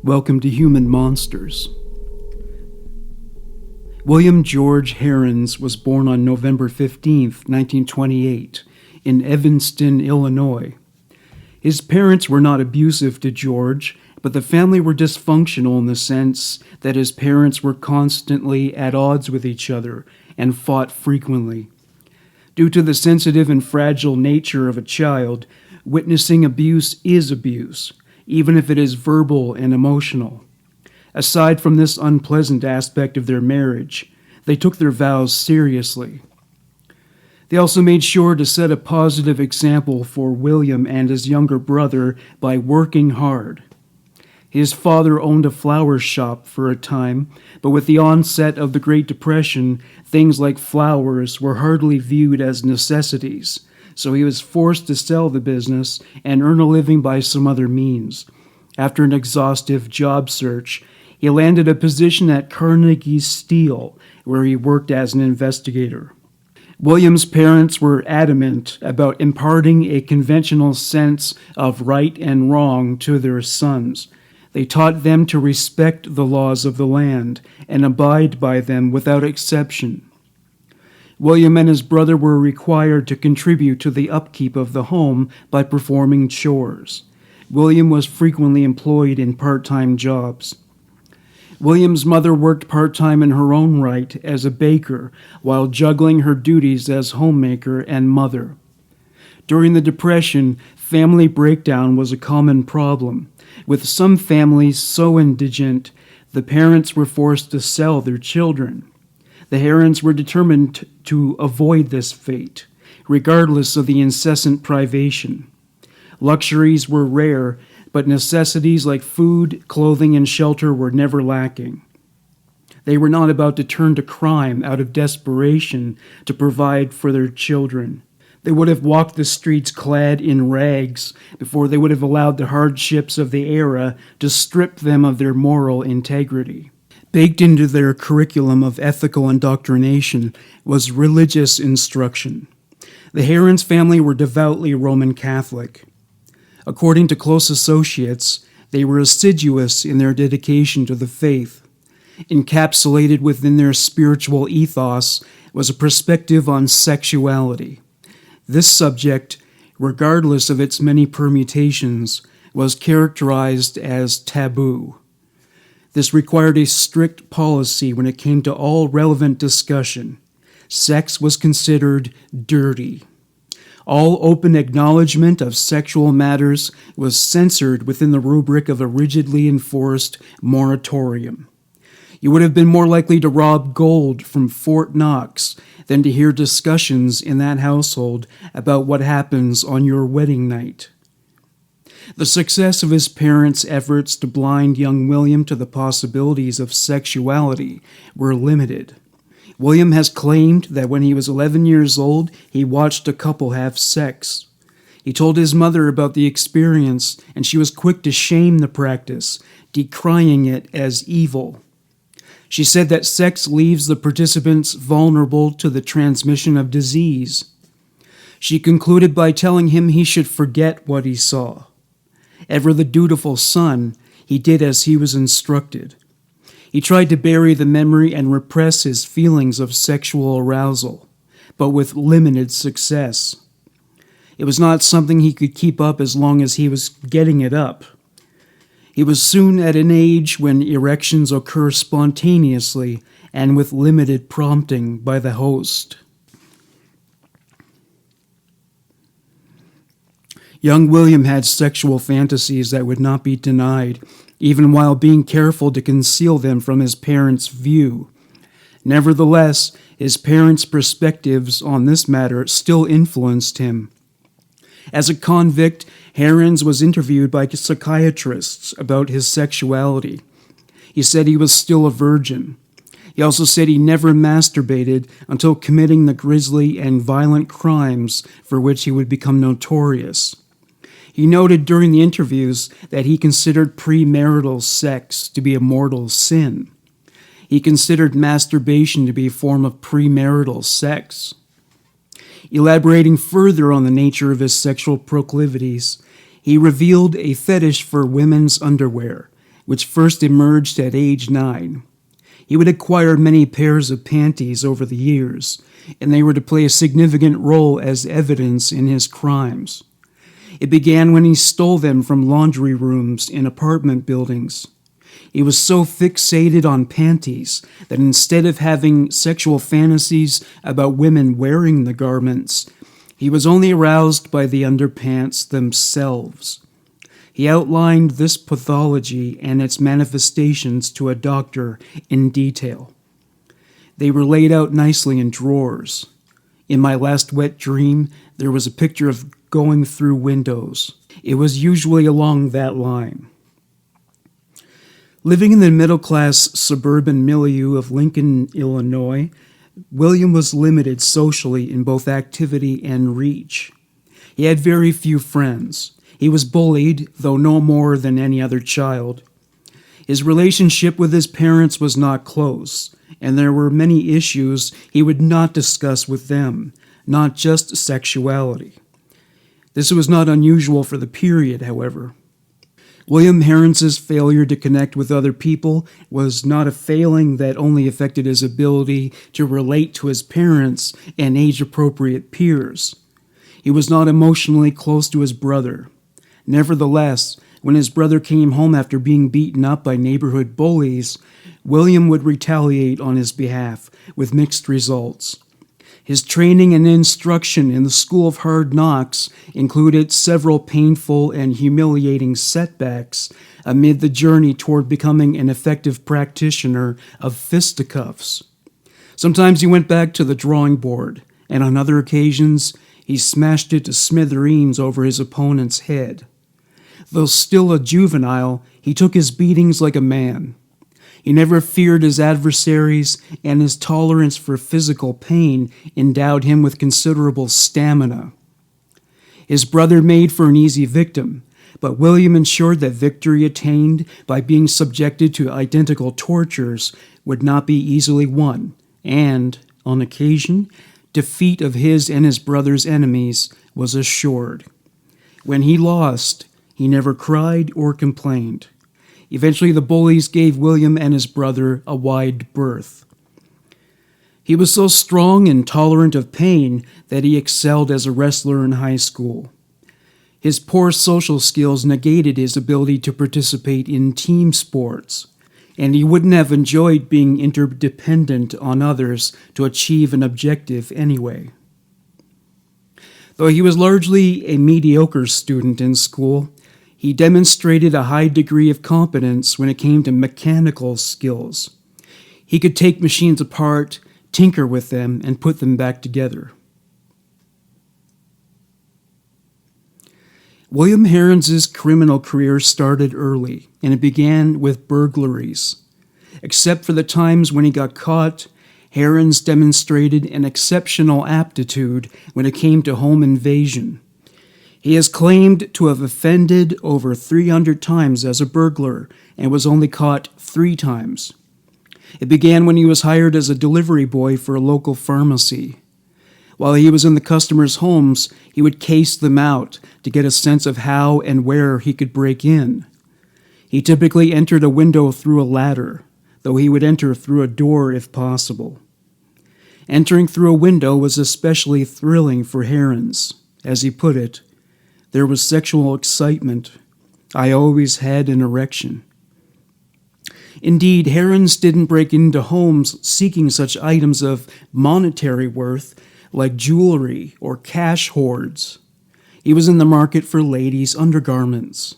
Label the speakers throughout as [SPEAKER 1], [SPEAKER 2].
[SPEAKER 1] Welcome to Human Monsters. William George Heirens was born on November 15, 1928, in Evanston, Illinois. His parents were not abusive to George, but the family were dysfunctional in the sense that his parents were constantly at odds with each other and fought frequently. Due to the sensitive and fragile nature of a child, witnessing abuse is abuse, even if it is verbal and emotional. Aside from this unpleasant aspect of their marriage, they took their vows seriously. They also made sure to set a positive example for William and his younger brother by working hard. His father owned a flower shop for a time, but with the onset of the Great Depression, things like flowers were hardly viewed as necessities, so he was forced to sell the business and earn a living by some other means. After an exhaustive job search, he landed a position at Carnegie Steel, where he worked as an investigator. William's parents were adamant about imparting a conventional sense of right and wrong to their sons. They taught them to respect the laws of the land and abide by them without exception. William and his brother were required to contribute to the upkeep of the home by performing chores. William was frequently employed in part-time jobs. William's mother worked part-time in her own right as a baker while juggling her duties as homemaker and mother. During the Depression, family breakdown was a common problem, with some families so indigent the parents were forced to sell their children. The Heirens were determined to avoid this fate, regardless of the incessant privation. Luxuries were rare, but necessities like food, clothing, and shelter were never lacking. They were not about to turn to crime out of desperation to provide for their children. They would have walked the streets clad in rags before they would have allowed the hardships of the era to strip them of their moral integrity. Baked into their curriculum of ethical indoctrination was religious instruction. The Heirens family were devoutly Roman Catholic. According to close associates, they were assiduous in their dedication to the faith. Encapsulated within their spiritual ethos was a perspective on sexuality. This subject, regardless of its many permutations, was characterized as taboo. This required a strict policy when it came to all relevant discussion. Sex was considered dirty. All open acknowledgement of sexual matters was censored within the rubric of a rigidly enforced moratorium. You would have been more likely to rob gold from Fort Knox than to hear discussions in that household about what happens on your wedding night. The success of his parents' efforts to blind young William to the possibilities of sexuality were limited. William has claimed that when he was 11 years old, he watched a couple have sex. He told his mother about the experience, and she was quick to shame the practice, decrying it as evil. She said that sex leaves the participants vulnerable to the transmission of disease. She concluded by telling him he should forget what he saw. Ever the dutiful son, he did as he was instructed. He tried to bury the memory and repress his feelings of sexual arousal, but with limited success. It was not something he could keep up as long as he was getting it up. He was soon at an age when erections occur spontaneously and with limited prompting by the host. Young William had sexual fantasies that would not be denied, even while being careful to conceal them from his parents' view. Nevertheless, his parents' perspectives on this matter still influenced him. As a convict, Heirens was interviewed by psychiatrists about his sexuality. He said he was still a virgin. He also said he never masturbated until committing the grisly and violent crimes for which he would become notorious. He noted during the interviews that he considered premarital sex to be a mortal sin. He considered masturbation to be a form of premarital sex. Elaborating further on the nature of his sexual proclivities, he revealed a fetish for women's underwear, which first emerged at age 9. He would acquire many pairs of panties over the years, and they were to play a significant role as evidence in his crimes. It began when he stole them from laundry rooms in apartment buildings. He was so fixated on panties that instead of having sexual fantasies about women wearing the garments, he was only aroused by the underpants themselves. He outlined this pathology and its manifestations to a doctor in detail. They were laid out nicely in drawers. In my last wet dream, there was a picture of going through windows. It was usually along that line. Living in the middle-class suburban milieu of Lincoln, Illinois, William was limited socially in both activity and reach. He had very few friends. He was bullied, though no more than any other child. His relationship with his parents was not close, and there were many issues he would not discuss with them, not just sexuality. This was not unusual for the period, however. William Heirens' failure to connect with other people was not a failing that only affected his ability to relate to his parents and age-appropriate peers. He was not emotionally close to his brother. Nevertheless, when his brother came home after being beaten up by neighborhood bullies, William would retaliate on his behalf, with mixed results. His training and instruction in the School of Hard Knocks included several painful and humiliating setbacks amid the journey toward becoming an effective practitioner of fisticuffs. Sometimes he went back to the drawing board, and on other occasions, he smashed it to smithereens over his opponent's head. Though still a juvenile, he took his beatings like a man. He never feared his adversaries, and his tolerance for physical pain endowed him with considerable stamina. His brother made for an easy victim, but William ensured that victory attained by being subjected to identical tortures would not be easily won, and, on occasion, defeat of his and his brother's enemies was assured. When he lost, he never cried or complained. Eventually, the bullies gave William and his brother a wide berth. He was so strong and tolerant of pain that he excelled as a wrestler in high school. His poor social skills negated his ability to participate in team sports, and he wouldn't have enjoyed being interdependent on others to achieve an objective anyway. Though he was largely a mediocre student in school, he demonstrated a high degree of competence when it came to mechanical skills. He could take machines apart, tinker with them, and put them back together. William Heirens' criminal career started early, and it began with burglaries. Except for the times when he got caught, Heirens demonstrated an exceptional aptitude when it came to home invasion. He is claimed to have offended over 300 times as a burglar and was only caught 3 times. It began when he was hired as a delivery boy for a local pharmacy. While he was in the customers' homes, he would case them out to get a sense of how and where he could break in. He typically entered a window through a ladder, though he would enter through a door if possible. Entering through a window was especially thrilling for Heirens. As he put it, "There was sexual excitement. I always had an erection." Indeed, Heirens didn't break into homes seeking such items of monetary worth like jewelry or cash hoards. He was in the market for ladies' undergarments.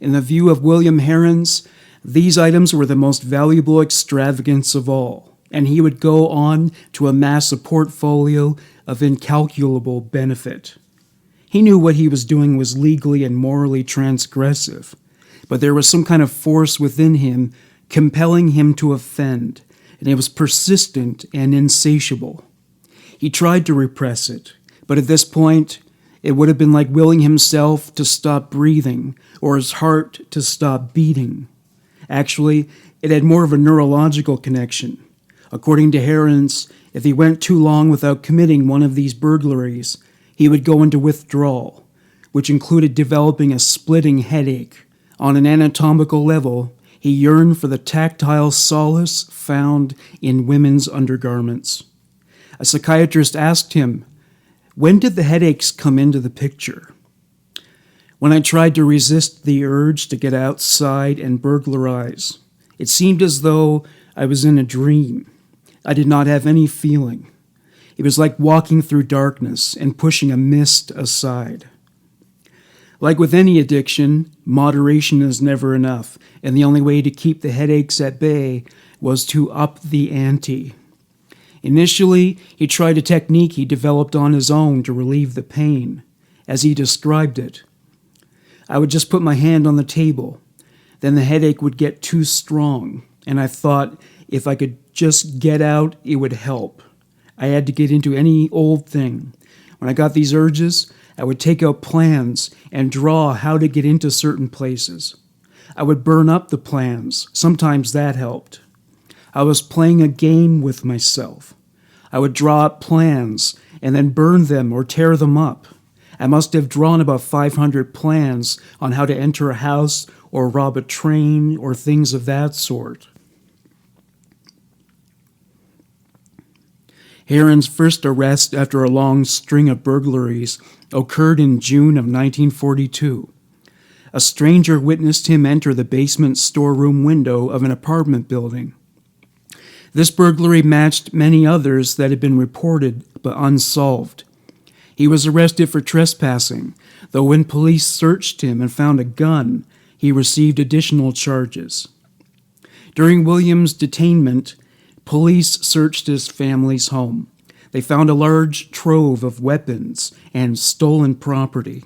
[SPEAKER 1] In the view of William Heirens, these items were the most valuable extravagance of all, and he would go on to amass a portfolio of incalculable benefit. He knew what he was doing was legally and morally transgressive, but there was some kind of force within him compelling him to offend, and it was persistent and insatiable. He tried to repress it, but at this point, it would have been like willing himself to stop breathing or his heart to stop beating. Actually, it had more of a neurological connection. According to Heirens, if he went too long without committing one of these burglaries, he would go into withdrawal, which included developing a splitting headache. On an anatomical level, He yearned for the tactile solace found in women's undergarments. A psychiatrist asked him, "When did the headaches come into the picture?" "When I tried to resist the urge to get outside and burglarize. It seemed as though I was in a dream. I did not have any feeling. It was like walking through darkness and pushing a mist aside." Like with any addiction, moderation is never enough, and the only way to keep the headaches at bay was to up the ante. Initially, he tried a technique he developed on his own to relieve the pain. As he described it, "I would just put my hand on the table. Then the headache would get too strong, and I thought if I could just get out, it would help. I had to get into any old thing. When I got these urges, I would take out plans and draw how to get into certain places. I would burn up the plans. Sometimes that helped. I was playing a game with myself. I would draw up plans and then burn them or tear them up. I must have drawn about 500 plans on how to enter a house or rob a train or things of that sort." Heirens' first arrest after a long string of burglaries occurred in June of 1942. A stranger witnessed him enter the basement storeroom window of an apartment building. This burglary matched many others that had been reported but unsolved. He was arrested for trespassing, though when police searched him and found a gun, he received additional charges. During William's detainment, police searched his family's home. They found a large trove of weapons and stolen property.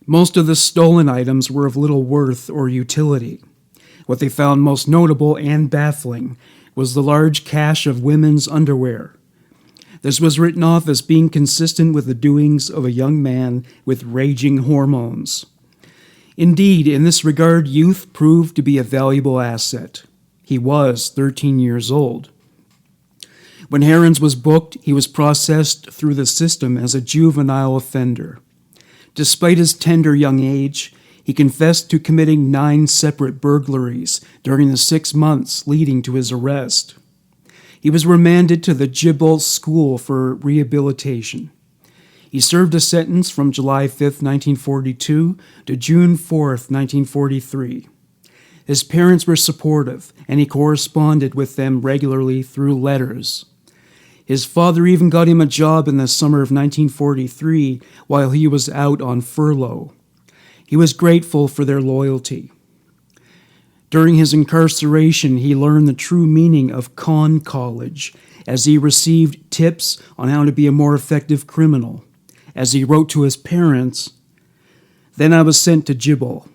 [SPEAKER 1] Most of the stolen items were of little worth or utility. What they found most notable and baffling was the large cache of women's underwear. This was written off as being consistent with the doings of a young man with raging hormones. Indeed, in this regard, youth proved to be a valuable asset. He was 13 years old. When Heirens was booked, he was processed through the system as a juvenile offender. Despite his tender young age, he confessed to committing 9 separate burglaries during the 6 months leading to his arrest. He was remanded to the Gibble School for Rehabilitation. He served a sentence from July 5, 1942 to June 4, 1943. His parents were supportive, and he corresponded with them regularly through letters. His father even got him a job in the summer of 1943 while he was out on furlough. He was grateful for their loyalty. During his incarceration, he learned the true meaning of con college as he received tips on how to be a more effective criminal. As he wrote to his parents, "Then I was sent to Gibble.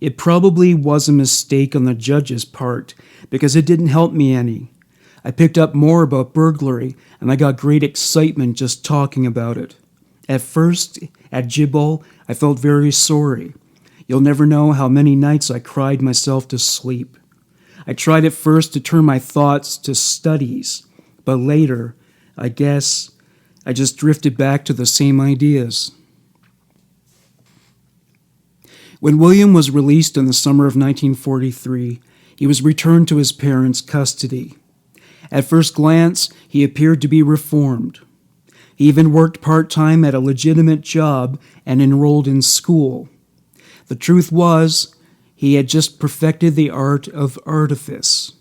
[SPEAKER 1] It probably was a mistake on the judge's part because it didn't help me any. I picked up more about burglary and I got great excitement just talking about it. At first, at Gibble, I felt very sorry. You'll never know how many nights I cried myself to sleep. I tried at first to turn my thoughts to studies, but later, I guess, I just drifted back to the same ideas." When William was released in the summer of 1943, he was returned to his parents' custody. At first glance, he appeared to be reformed. He even worked part-time at a legitimate job and enrolled in school. The truth was, he had just perfected the art of artifice.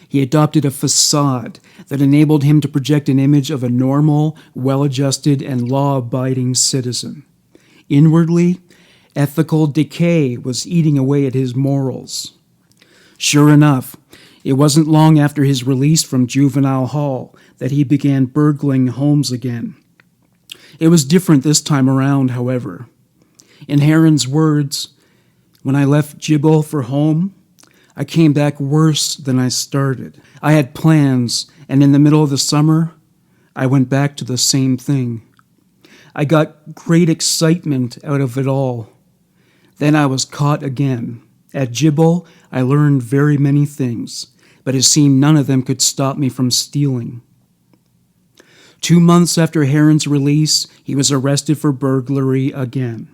[SPEAKER 1] He adopted a facade that enabled him to project an image of a normal, well-adjusted, and law-abiding citizen. Inwardly, ethical decay was eating away at his morals. Sure enough, it wasn't long after his release from juvenile hall that he began burgling homes again. It was different this time around, however. In Heirens' words, "When I left Gibble for home, I came back worse than I started. I had plans, and in the middle of the summer, I went back to the same thing. I got great excitement out of it all. Then I was caught again. At Gibble, I learned very many things, but it seemed none of them could stop me from stealing." 2 months after Heirens' release, he was arrested for burglary again.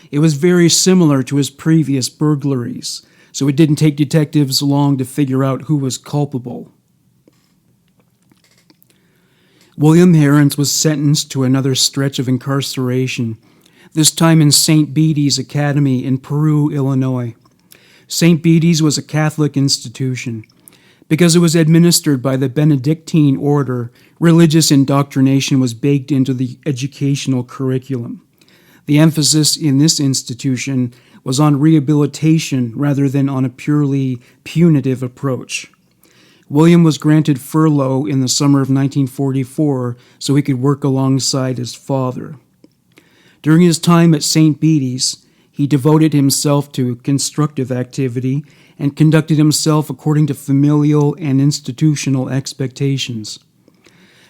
[SPEAKER 1] It was very similar to his previous burglaries. so it didn't take detectives long to figure out who was culpable. William Heirens was sentenced to another stretch of incarceration, this time in St. Bede's Academy in Peru, Illinois. St. Bede's was a Catholic institution. Because it was administered by the Benedictine order, religious indoctrination was baked into the educational curriculum. The emphasis in this institution was on rehabilitation rather than on a purely punitive approach. William was granted furlough in the summer of 1944 so he could work alongside his father. During his time at St. Bede's, he devoted himself to constructive activity and conducted himself according to familial and institutional expectations.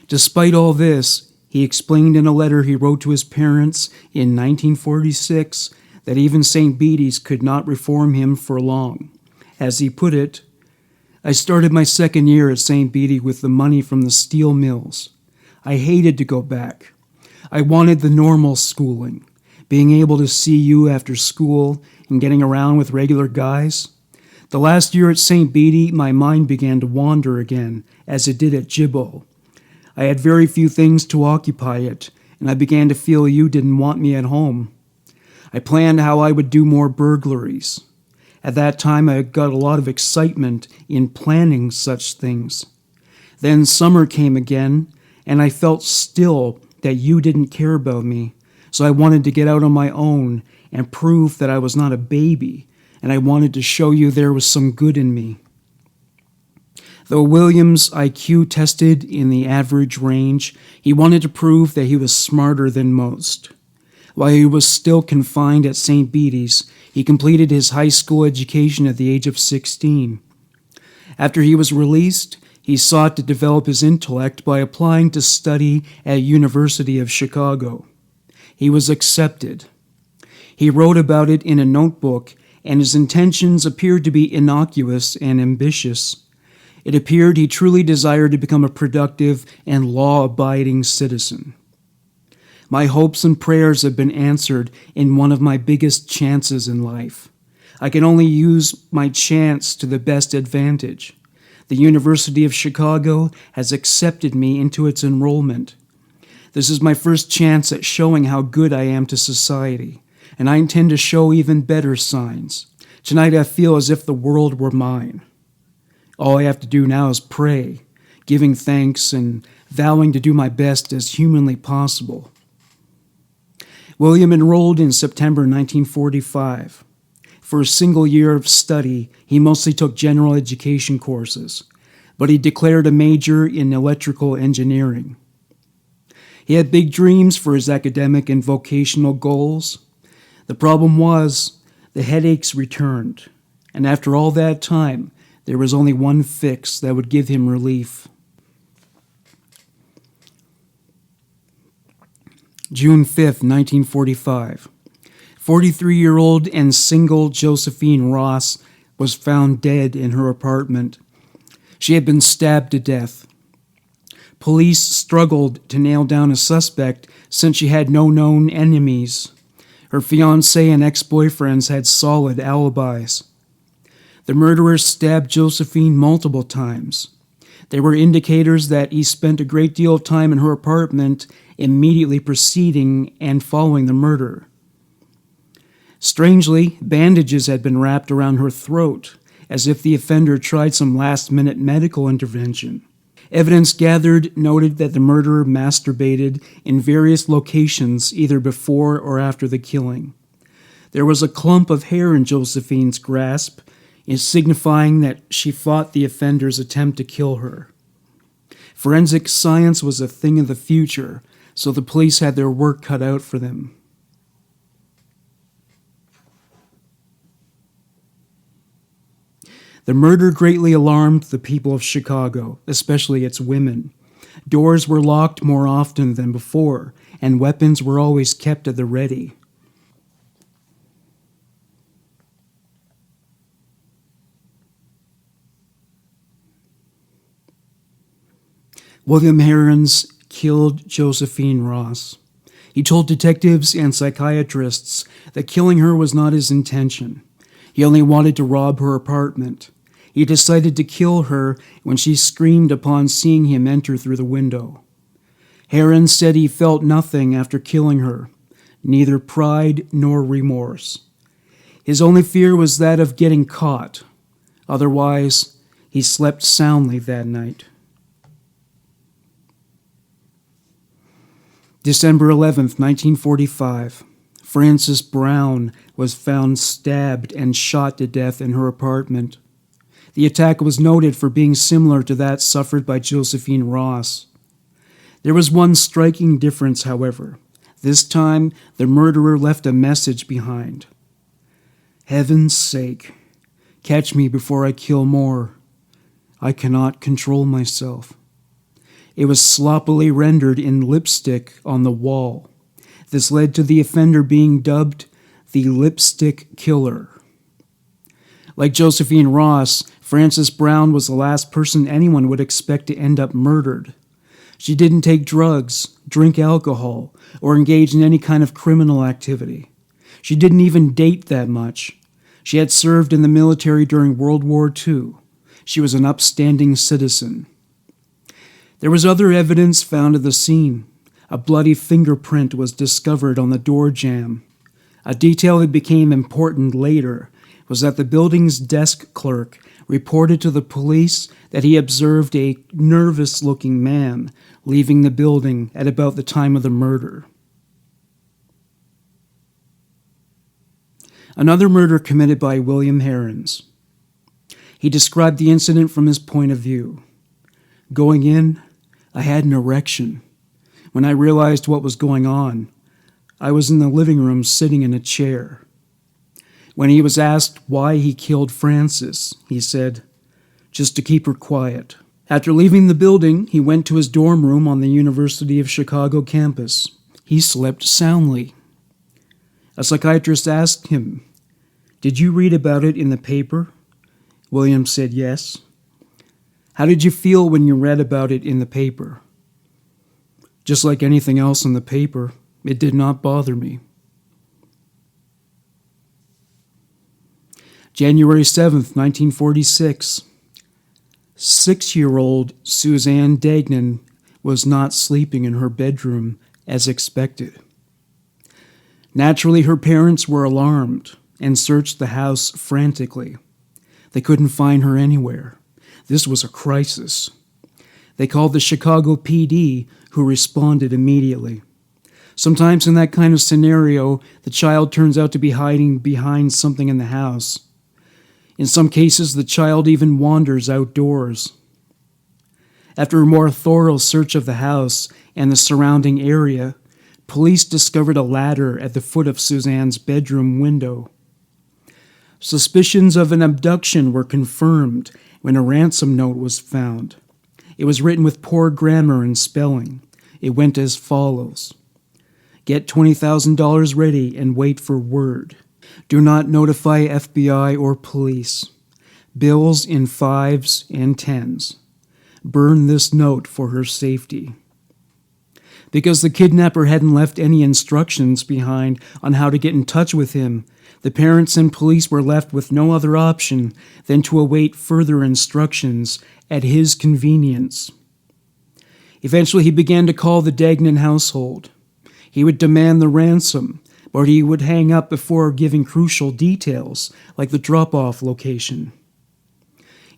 [SPEAKER 1] Despite all this, he explained in a letter he wrote to his parents in 1946 that even St. Bede's could not reform him for long. As he put it, "I started my second year at St. Bede's with the money from the steel mills. I hated to go back. I wanted the normal schooling, being able to see you after school and getting around with regular guys. The last year at St. Bede's, my mind began to wander again, as it did at Gibbo. I had very few things to occupy it, and I began to feel you didn't want me at home. I planned how I would do more burglaries. At that time, I got a lot of excitement in planning such things. Then summer came again, and I felt still that you didn't care about me, so I wanted to get out on my own and prove that I was not a baby, and I wanted to show you there was some good in me." Though William's IQ tested in the average range, he wanted to prove that he was smarter than most. While he was still confined at St. Bede's, he completed his high school education at the age of 16. After he was released, he sought to develop his intellect by applying to study at University of Chicago. He was accepted. He wrote about it in a notebook, and his intentions appeared to be innocuous and ambitious. It appeared he truly desired to become a productive and law-abiding citizen. "My hopes and prayers have been answered in one of my biggest chances in life. I can only use my chance to the best advantage. The University of Chicago has accepted me into its enrollment. This is my first chance at showing how good I am to society, and I intend to show even better signs. Tonight I feel as if the world were mine. All I have to do now is pray, giving thanks and vowing to do my best as humanly possible." William enrolled in September 1945. For a single year of study, he mostly took general education courses, but he declared a major in electrical engineering. He had big dreams for his academic and vocational goals. The problem was, the headaches returned, and after all that time, there was only one fix that would give him relief. June 5, 1945. 43-year-old and single Josephine Ross was found dead in her apartment. She had been stabbed to death. Police struggled to nail down a suspect since she had no known enemies. Her fiancé and ex-boyfriends had solid alibis. The murderer stabbed Josephine multiple times. There were indicators that he spent a great deal of time in her apartment immediately preceding and following the murder. Strangely, bandages had been wrapped around her throat, as if the offender tried some last-minute medical intervention. Evidence gathered noted that the murderer masturbated in various locations either before or after the killing. There was a clump of hair in Josephine's grasp, signifying that she fought the offender's attempt to kill her. Forensic science was a thing of the future, so the police had their work cut out for them. The murder greatly alarmed the people of Chicago, especially its women. Doors were locked more often than before, and weapons were always kept at the ready. William Heirens killed Josephine Ross. He told detectives and psychiatrists that killing her was not his intention. He only wanted to rob her apartment. He decided to kill her when she screamed upon seeing him enter through the window. Heirens said he felt nothing after killing her, neither pride nor remorse. His only fear was that of getting caught. Otherwise, he slept soundly that night. December 11th, 1945. Frances Brown was found stabbed and shot to death in her apartment. The attack was noted for being similar to that suffered by Josephine Ross. There was one striking difference, however. This time, the murderer left a message behind. "Heaven's sake, catch me before I kill more. I cannot control myself." It was sloppily rendered in lipstick on the wall. This led to the offender being dubbed the Lipstick Killer. Like Josephine Ross, Frances Brown was the last person anyone would expect to end up murdered. She didn't take drugs, drink alcohol, or engage in any kind of criminal activity. She didn't even date that much. She had served in the military during World War II. She was an upstanding citizen. There was other evidence found at the scene. A bloody fingerprint was discovered on the door jamb. A detail that became important later was that the building's desk clerk reported to the police that he observed a nervous-looking man leaving the building at about the time of the murder. Another murder committed by William Heirens. He described the incident from his point of view. "Going in, I had an erection. When I realized what was going on, I was in the living room sitting in a chair. When he was asked why he killed Frances, he said, 'Just to keep her quiet.' After leaving the building, he went to his dorm room on the University of Chicago campus. He slept soundly. A psychiatrist asked him, 'Did you read about it in the paper?' William said yes. 'How did you feel when you read about it in the paper?' 'Just like anything else in the paper, it did not bother me.'" January 7th, 1946. 6-year-old Suzanne Degnan was not sleeping in her bedroom as expected. Naturally, her parents were alarmed and searched the house frantically. They couldn't find her anywhere. This was a crisis. They called the Chicago PD, who responded immediately. Sometimes in that kind of scenario, the child turns out to be hiding behind something in the house. In some cases, the child even wanders outdoors. After a more thorough search of the house and the surrounding area, police discovered a ladder at the foot of Suzanne's bedroom window. Suspicions of an abduction were confirmed when a ransom note was found. It was written with poor grammar and spelling. It went as follows: "Get $20,000 ready and wait for word. Do not notify FBI or police. Bills in 5s and 10s. Burn this note for her safety." Because the kidnapper hadn't left any instructions behind on how to get in touch with him, the parents and police were left with no other option than to await further instructions at his convenience. Eventually, he began to call the Degnan household. He would demand the ransom, but he would hang up before giving crucial details, like the drop-off location.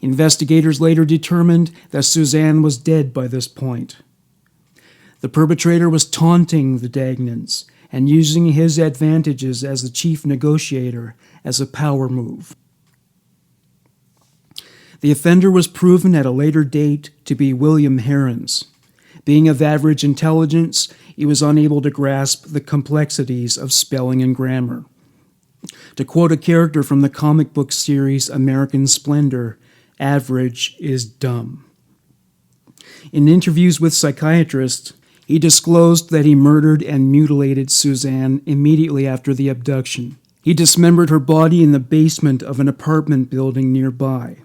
[SPEAKER 1] Investigators later determined that Suzanne was dead by this point. The perpetrator was taunting the Degnans and using his advantages as the chief negotiator as a power move. The offender was proven at a later date to be William Heirens. Being of average intelligence, he was unable to grasp the complexities of spelling and grammar. To quote a character from the comic book series American Splendor, "Average is dumb." In interviews with psychiatrists, he disclosed that he murdered and mutilated Suzanne immediately after the abduction. He dismembered her body in the basement of an apartment building nearby.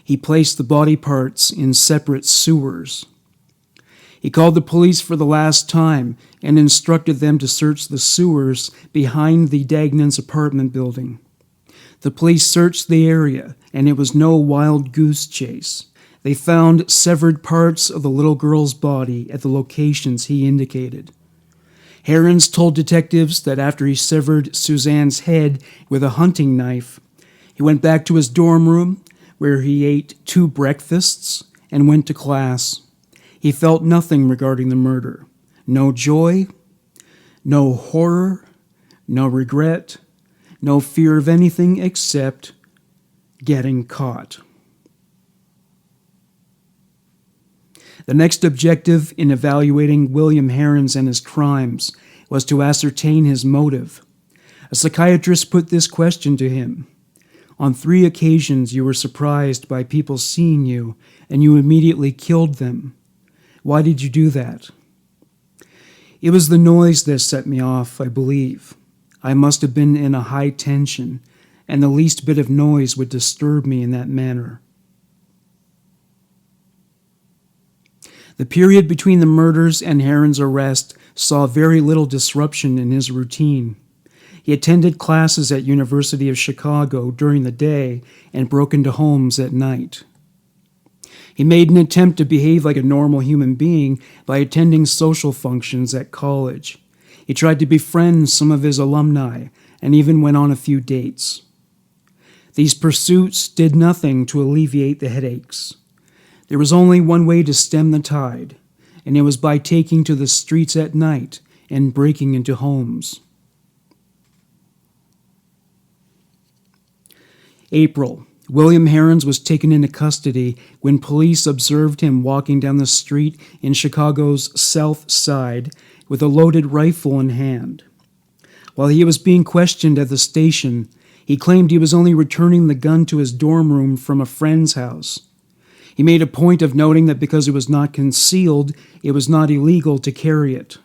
[SPEAKER 1] He placed the body parts in separate sewers. He called the police for the last time and instructed them to search the sewers behind the Degnans' apartment building. The police searched the area, and it was no wild goose chase. They found severed parts of the little girl's body at the locations he indicated. Heirens told detectives that after he severed Suzanne's head with a hunting knife, he went back to his dorm room, where he ate 2 breakfasts and went to class. He felt nothing regarding the murder. No joy, no horror, no regret, no fear of anything except getting caught. The next objective in evaluating William Heirens and his crimes was to ascertain his motive. A psychiatrist put this question to him. On 3 occasions you were surprised by people seeing you, and you immediately killed them. Why did you do that? It was the noise that set me off, I believe. I must have been in a high tension, and the least bit of noise would disturb me in that manner. The period between the murders and Heirens' arrest saw very little disruption in his routine. He attended classes at University of Chicago during the day and broke into homes at night. He made an attempt to behave like a normal human being by attending social functions at college. He tried to befriend some of his alumni and even went on a few dates. These pursuits did nothing to alleviate the headaches. There was only one way to stem the tide, and it was by taking to the streets at night and breaking into homes. April. William Heirens was taken into custody when police observed him walking down the street in Chicago's South Side with a loaded rifle in hand. While he was being questioned at the station, he claimed he was only returning the gun to his dorm room from a friend's house. He made a point of noting that because it was not concealed, it was not illegal to carry it.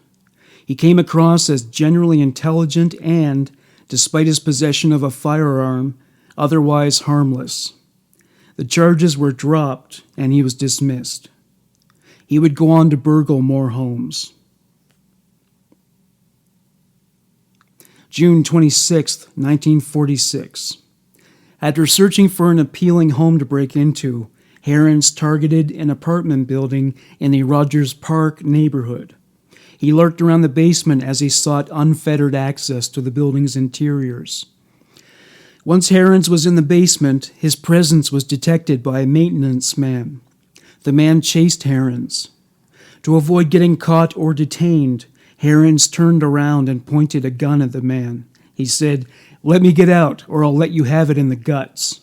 [SPEAKER 1] He came across as generally intelligent and, despite his possession of a firearm, otherwise harmless. The charges were dropped, and he was dismissed. He would go on to burgle more homes. June 26, 1946. After searching for an appealing home to break into, Heirens targeted an apartment building in the Rogers Park neighborhood. He lurked around the basement as he sought unfettered access to the building's interiors. Once Heirens was in the basement, his presence was detected by a maintenance man. The man chased Heirens. To avoid getting caught or detained, Heirens turned around and pointed a gun at the man. He said, "Let me get out, or I'll let you have it in the guts."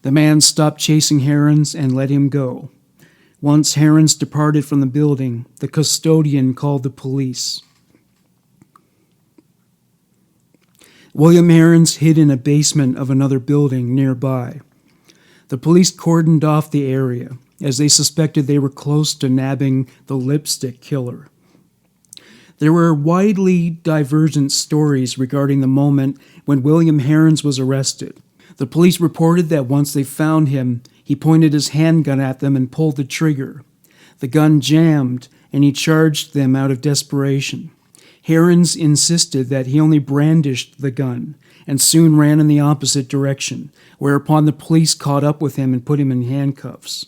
[SPEAKER 1] The man stopped chasing Heirens and let him go. Once Heirens departed from the building, the custodian called the police. William Heirens hid in a basement of another building nearby. The police cordoned off the area, as they suspected they were close to nabbing the lipstick killer. There were widely divergent stories regarding the moment when William Heirens was arrested. The police reported that once they found him, he pointed his handgun at them and pulled the trigger. The gun jammed, and he charged them out of desperation. Heirens insisted that he only brandished the gun and soon ran in the opposite direction, whereupon the police caught up with him and put him in handcuffs.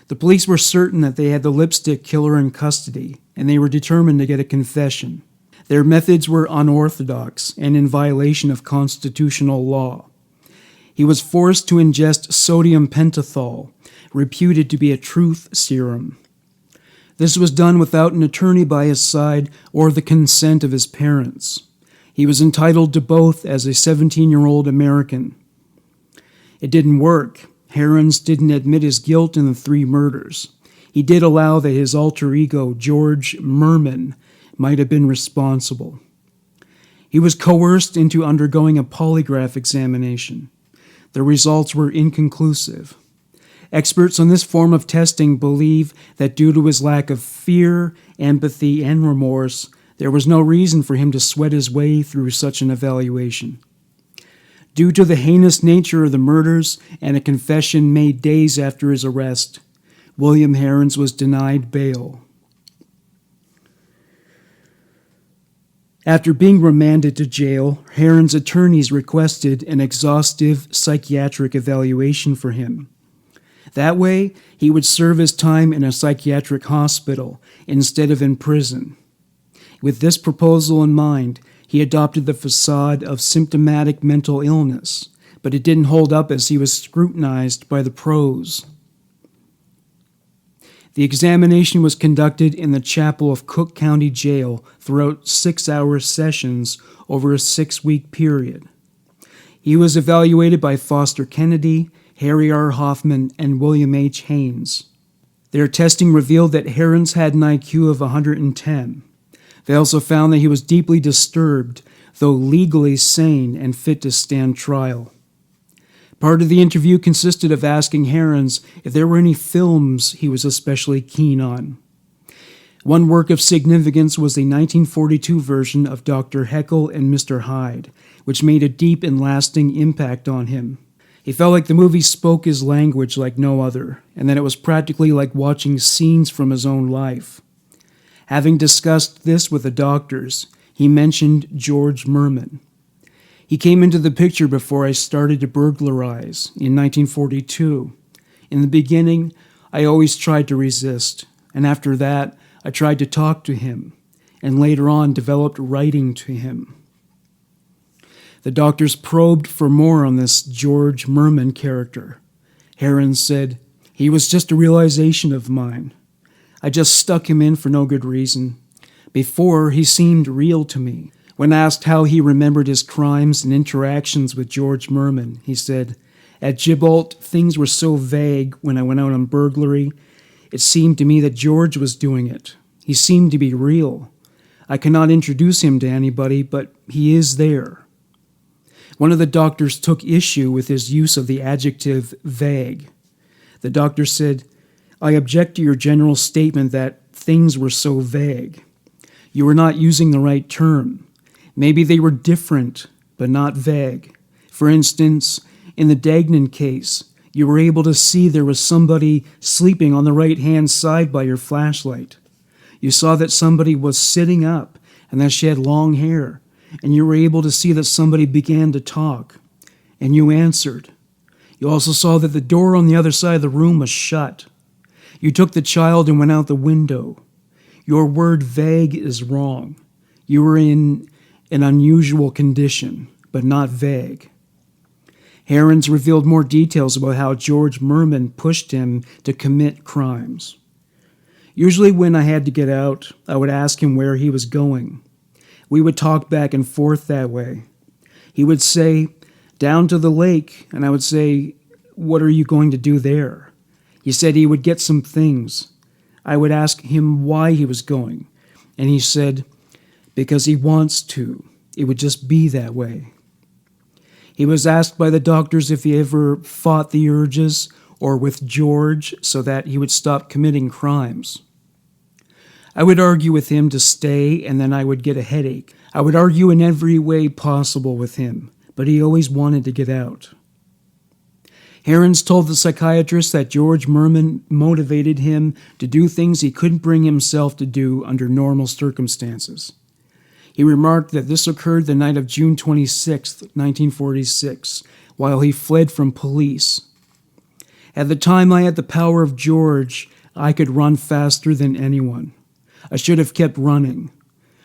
[SPEAKER 1] The police were certain that they had the lipstick killer in custody, and they were determined to get a confession. Their methods were unorthodox and in violation of constitutional law. He was forced to ingest sodium pentothal, reputed to be a truth serum. This was done without an attorney by his side or the consent of his parents. He was entitled to both as a 17-year-old American. It didn't work. Heirens didn't admit his guilt in the 3 murders. He did allow that his alter ego, George Murman, might have been responsible. He was coerced into undergoing a polygraph examination. The results were inconclusive. Experts on this form of testing believe that due to his lack of fear, empathy, and remorse, there was no reason for him to sweat his way through such an evaluation. Due to the heinous nature of the murders and a confession made days after his arrest, William Heirens was denied bail. After being remanded to jail, Heirens' attorneys requested an exhaustive psychiatric evaluation for him. That way, he would serve his time in a psychiatric hospital instead of in prison. With this proposal in mind, he adopted the facade of symptomatic mental illness, but it didn't hold up as he was scrutinized by the pros. The examination was conducted in the chapel of Cook County Jail throughout 6-hour sessions over a 6-week period. He was evaluated by Foster Kennedy, Harry R. Hoffman, and William H. Haynes. Their testing revealed that Heirens had an IQ of 110. They also found that he was deeply disturbed, though legally sane and fit to stand trial. Part of the interview consisted of asking Heirens if there were any films he was especially keen on. One work of significance was the 1942 version of Dr. Jekyll and Mr. Hyde, which made a deep and lasting impact on him. He felt like the movie spoke his language like no other, and that it was practically like watching scenes from his own life. Having discussed this with the doctors, he mentioned George Murman. He came into the picture before I started to burglarize in 1942. In the beginning, I always tried to resist, and after that, I tried to talk to him, and later on developed writing to him. The doctors probed for more on this George Murman character. Heirens said, "He was just a realization of mine. I just stuck him in for no good reason. Before, he seemed real to me." When asked how he remembered his crimes and interactions with George Murman, he said, "At Gibault, things were so vague when I went out on burglary. It seemed to me that George was doing it. He seemed to be real. I cannot introduce him to anybody, but he is there." One of the doctors took issue with his use of the adjective vague. The doctor said, "I object to your general statement that things were so vague. You are not using the right term. Maybe they were different, but not vague. For instance, in the Degnan case, you were able to see there was somebody sleeping on the right-hand side by your flashlight. You saw that somebody was sitting up and that she had long hair, and you were able to see that somebody began to talk, and you answered. You also saw that the door on the other side of the room was shut. You took the child and went out the window. Your word vague is wrong. You were in an unusual condition, but not vague." Heirens revealed more details about how George Murman pushed him to commit crimes. Usually when I had to get out, I would ask him where he was going. We would talk back and forth that way. He would say, "Down to the lake," and I would say, "What are you going to do there?" He said he would get some things. I would ask him why he was going, and he said, "Because he wants to. It would just be that way." He was asked by the doctors if he ever fought the urges or with George so that he would stop committing crimes. I would argue with him to stay, and then I would get a headache. I would argue in every way possible with him, but he always wanted to get out. Heirens told the psychiatrist that George Murman motivated him to do things he couldn't bring himself to do under normal circumstances. He remarked that this occurred the night of June 26, 1946, while he fled from police. "At the time I had the power of George, I could run faster than anyone. I should have kept running.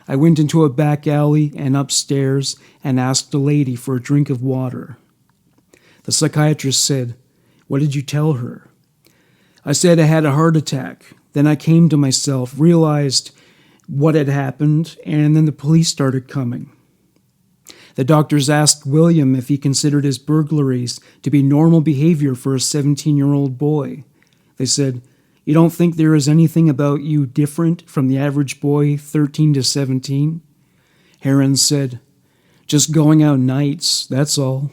[SPEAKER 1] I went into a back alley and upstairs and asked a lady for a drink of water." The psychiatrist said, "What did you tell her?" I said I had a heart attack. Then I came to myself, realized what had happened, and then the police started coming. The doctors asked William if he considered his burglaries to be normal behavior for a 17-year-old boy. They said, "You don't think there is anything about you different from the average boy 13 to 17? Heirens said, "Just going out nights, that's all."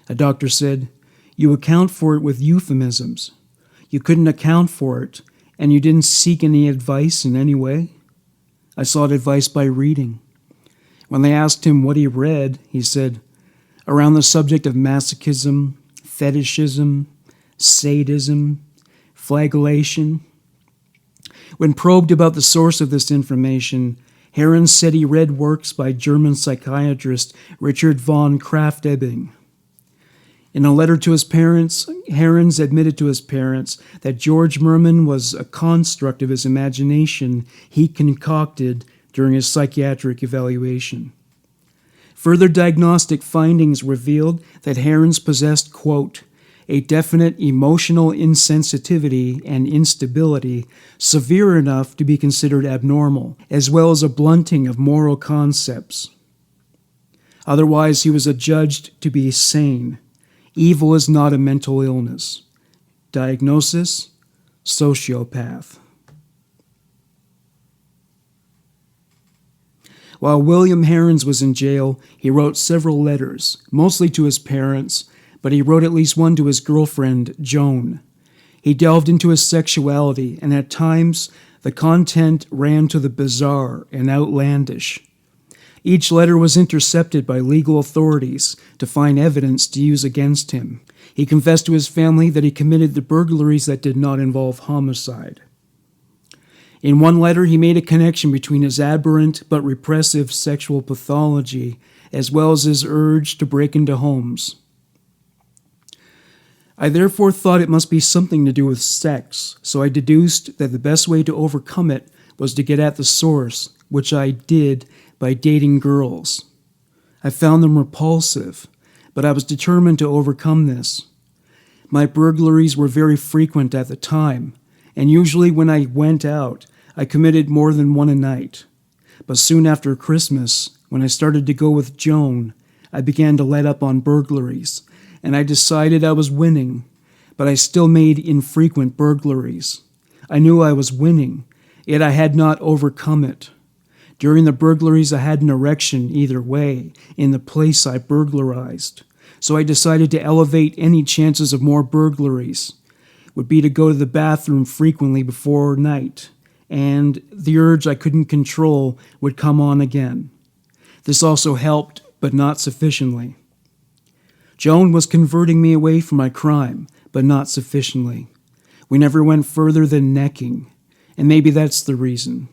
[SPEAKER 1] A doctor said, "You account for it with euphemisms. You couldn't account for it, and you didn't seek any advice in any way?" I sought advice by reading. When they asked him what he read, he said, "Around the subject of masochism, fetishism, sadism, flagellation." When probed about the source of this information, Heirens said he read works by German psychiatrist Richard von Krafft-Ebing. In a letter to his parents, Heirens admitted to his parents that George Murman was a construct of his imagination he concocted during his psychiatric evaluation. Further diagnostic findings revealed that Heirens possessed, quote, a definite emotional insensitivity and instability severe enough to be considered abnormal, as well as a blunting of moral concepts. Otherwise, he was adjudged to be sane. Evil is not a mental illness. Diagnosis: sociopath. While William Heirens was in jail, he wrote several letters, mostly to his parents, but he wrote at least one to his girlfriend, Joan. He delved into his sexuality, and at times the content ran to the bizarre and outlandish. Each letter was intercepted by legal authorities to find evidence to use against him. He confessed to his family that he committed the burglaries that did not involve homicide. In one letter, he made a connection between his aberrant but repressive sexual pathology as well as his urge to break into homes. I therefore thought it must be something to do with sex, so I deduced that the best way to overcome it was to get at the source, which I did by dating girls. I found them repulsive, but I was determined to overcome this. My burglaries were very frequent at the time, and usually when I went out, I committed more than one a night. But soon after Christmas, when I started to go with Joan, I began to let up on burglaries, and I decided I was winning, but I still made infrequent burglaries. I knew I was winning, yet I had not overcome it. During the burglaries, I had an erection either way in the place I burglarized, so I decided to elevate any chances of more burglaries. Would be to go to the bathroom frequently before night, and the urge I couldn't control would come on again. This also helped, but not sufficiently. Joan was converting me away from my crime, but not sufficiently. We never went further than necking, and maybe that's the reason.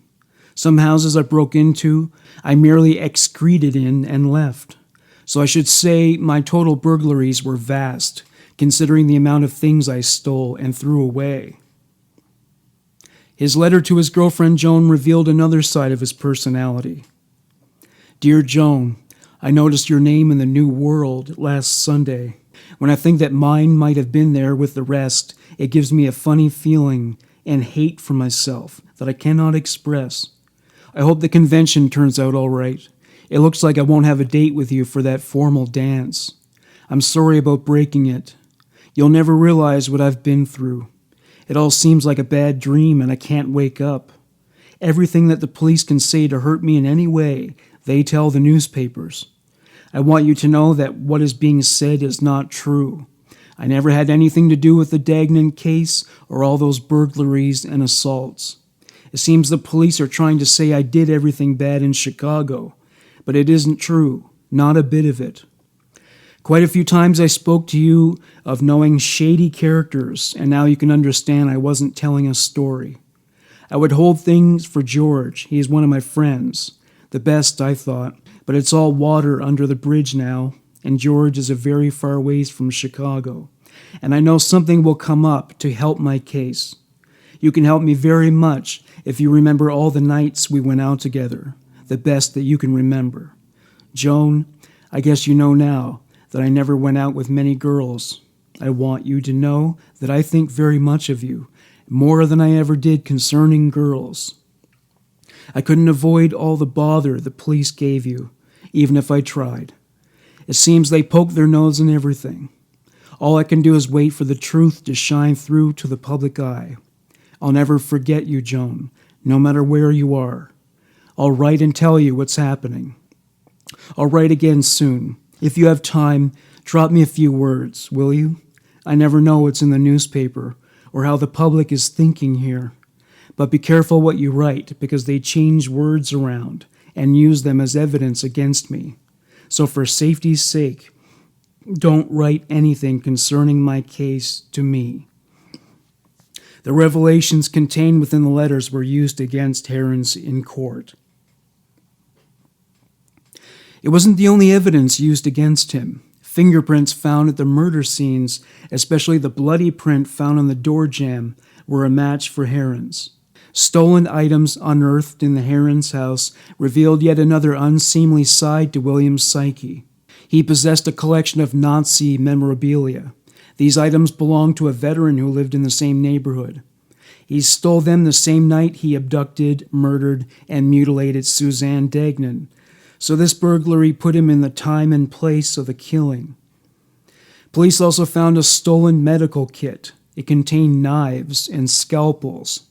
[SPEAKER 1] Some houses I broke into, I merely excreted in and left. So I should say my total burglaries were vast, considering the amount of things I stole and threw away. His letter to his girlfriend Joan revealed another side of his personality. Dear Joan, I noticed your name in the New World last Sunday. When I think that mine might have been there with the rest, it gives me a funny feeling and hate for myself that I cannot express. I hope the convention turns out all right. It looks like I won't have a date with you for that formal dance. I'm sorry about breaking it. You'll never realize what I've been through. It all seems like a bad dream and I can't wake up. Everything that the police can say to hurt me in any way, they tell the newspapers. I want you to know that what is being said is not true. I never had anything to do with the Degnan case or all those burglaries and assaults. It seems the police are trying to say I did everything bad in Chicago, but it isn't true, not a bit of it. Quite a few times I spoke to you of knowing shady characters, and now you can understand I wasn't telling a story. I would hold things for George. He is one of my friends. The best, I thought, but it's all water under the bridge now, and George is a very far ways from Chicago, and I know something will come up to help my case. You can help me very much if you remember all the nights we went out together, the best that you can remember. Joan, I guess you know now that I never went out with many girls. I want you to know that I think very much of you, more than I ever did concerning girls. I couldn't avoid all the bother the police gave you, even if I tried. It seems they poke their nose in everything. All I can do is wait for the truth to shine through to the public eye. I'll never forget you, Joan, no matter where you are. I'll write and tell you what's happening. I'll write again soon. If you have time, drop me a few words, will you? I never know what's in the newspaper or how the public is thinking here. But be careful what you write, because they change words around and use them as evidence against me. So for safety's sake, don't write anything concerning my case to me. The revelations contained within the letters were used against Heirens in court. It wasn't the only evidence used against him. Fingerprints found at the murder scenes, especially the bloody print found on the door jamb, were a match for Heirens. Stolen items unearthed in the Heirens house revealed yet another unseemly side to William's psyche. He possessed a collection of Nazi memorabilia. These items belonged to a veteran who lived in the same neighborhood. He stole them the same night he abducted, murdered, and mutilated Suzanne Degnan. So this burglary put him in the time and place of the killing. Police also found a stolen medical kit. It contained knives and scalpels.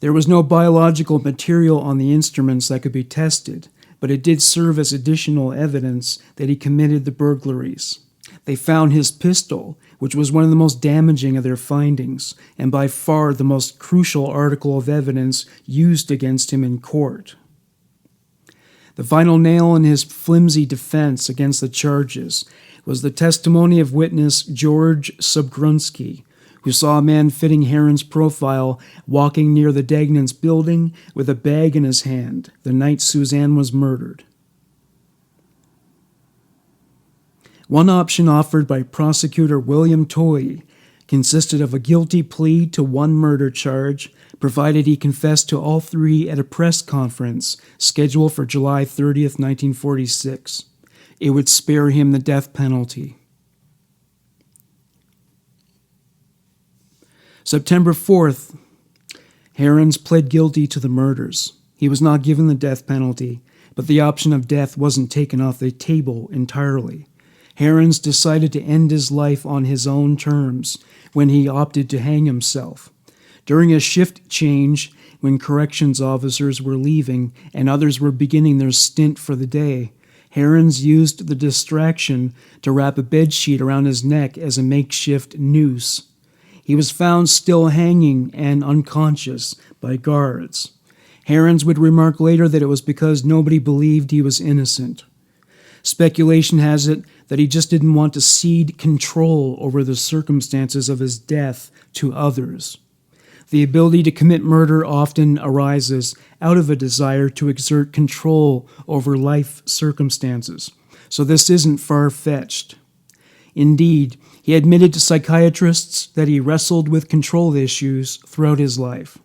[SPEAKER 1] There was no biological material on the instruments that could be tested, but it did serve as additional evidence that he committed the burglaries. They found his pistol, which was one of the most damaging of their findings, and by far the most crucial article of evidence used against him in court. The final nail in his flimsy defense against the charges was the testimony of witness George Subgrunsky, who saw a man fitting Heirens' profile walking near the Degnans' building with a bag in his hand the night Suzanne was murdered. One option offered by prosecutor William Toye consisted of a guilty plea to one murder charge, provided he confessed to all three at a press conference scheduled for July 30th, 1946. It would spare him the death penalty. September 4th, Heirens pled guilty to the murders. He was not given the death penalty, but the option of death wasn't taken off the table entirely. Heirens decided to end his life on his own terms when he opted to hang himself. During a shift change, when corrections officers were leaving and others were beginning their stint for the day, Heirens used the distraction to wrap a bedsheet around his neck as a makeshift noose. He was found still hanging and unconscious by guards. Heirens would remark later that it was because nobody believed he was innocent. Speculation has it that he just didn't want to cede control over the circumstances of his death to others. The ability to commit murder often arises out of a desire to exert control over life circumstances, so this isn't far-fetched. Indeed, he admitted to psychiatrists that he wrestled with control issues throughout his life.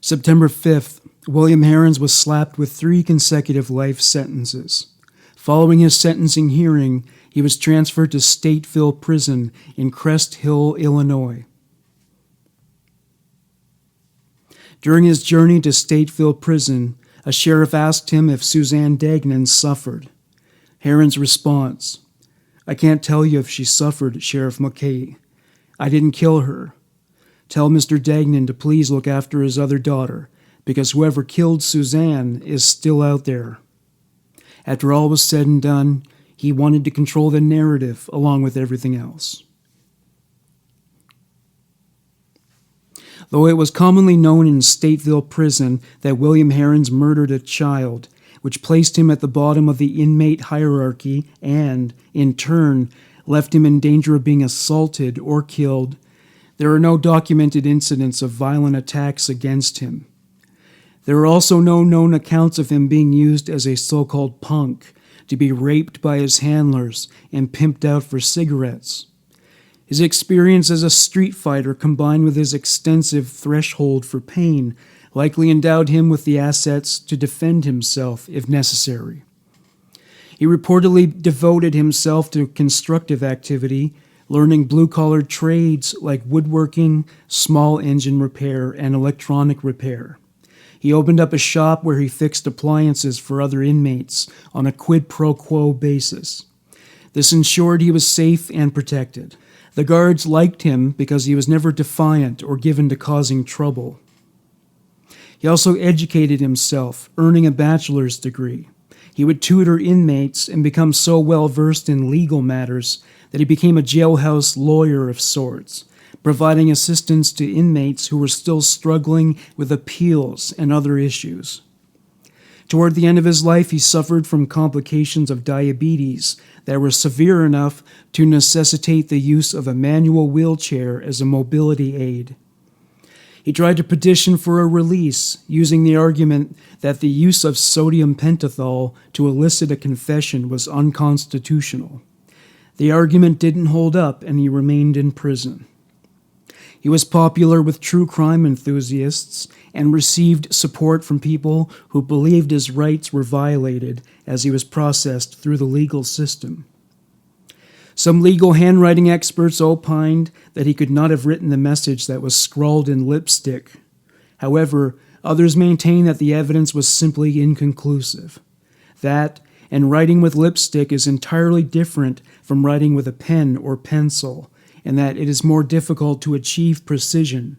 [SPEAKER 1] September 5th, William Heirens was slapped with 3 consecutive life sentences. Following his sentencing hearing, he was transferred to Stateville Prison in Crest Hill, Illinois. During his journey to Stateville Prison, a sheriff asked him if Suzanne Degnan suffered. Heirens' response: "I can't tell you if she suffered, Sheriff McKay. I didn't kill her. Tell Mr. Degnan to please look after his other daughter, because whoever killed Suzanne is still out there." After all was said and done, he wanted to control the narrative along with everything else. Though it was commonly known in Stateville Prison that William Heirens murdered a child, which placed him at the bottom of the inmate hierarchy and, in turn, left him in danger of being assaulted or killed, there are no documented incidents of violent attacks against him. There are also no known accounts of him being used as a so-called punk, to be raped by his handlers and pimped out for cigarettes. His experience as a street fighter combined with his extensive threshold for pain likely endowed him with the assets to defend himself if necessary. He reportedly devoted himself to constructive activity, learning blue-collar trades like woodworking, small engine repair, and electronic repair. He opened up a shop where he fixed appliances for other inmates on a quid pro quo basis. This ensured he was safe and protected. The guards liked him because he was never defiant or given to causing trouble. He also educated himself, earning a bachelor's degree. He would tutor inmates and become so well-versed in legal matters that he became a jailhouse lawyer of sorts, providing assistance to inmates who were still struggling with appeals and other issues. Toward the end of his life, he suffered from complications of diabetes that were severe enough to necessitate the use of a manual wheelchair as a mobility aid. He tried to petition for a release, using the argument that the use of sodium pentothal to elicit a confession was unconstitutional. The argument didn't hold up, and he remained in prison. He was popular with true crime enthusiasts and received support from people who believed his rights were violated as he was processed through the legal system. Some legal handwriting experts opined that he could not have written the message that was scrawled in lipstick. However, others maintain that the evidence was simply inconclusive. That, and writing with lipstick is entirely different from writing with a pen or pencil, and that it is more difficult to achieve precision.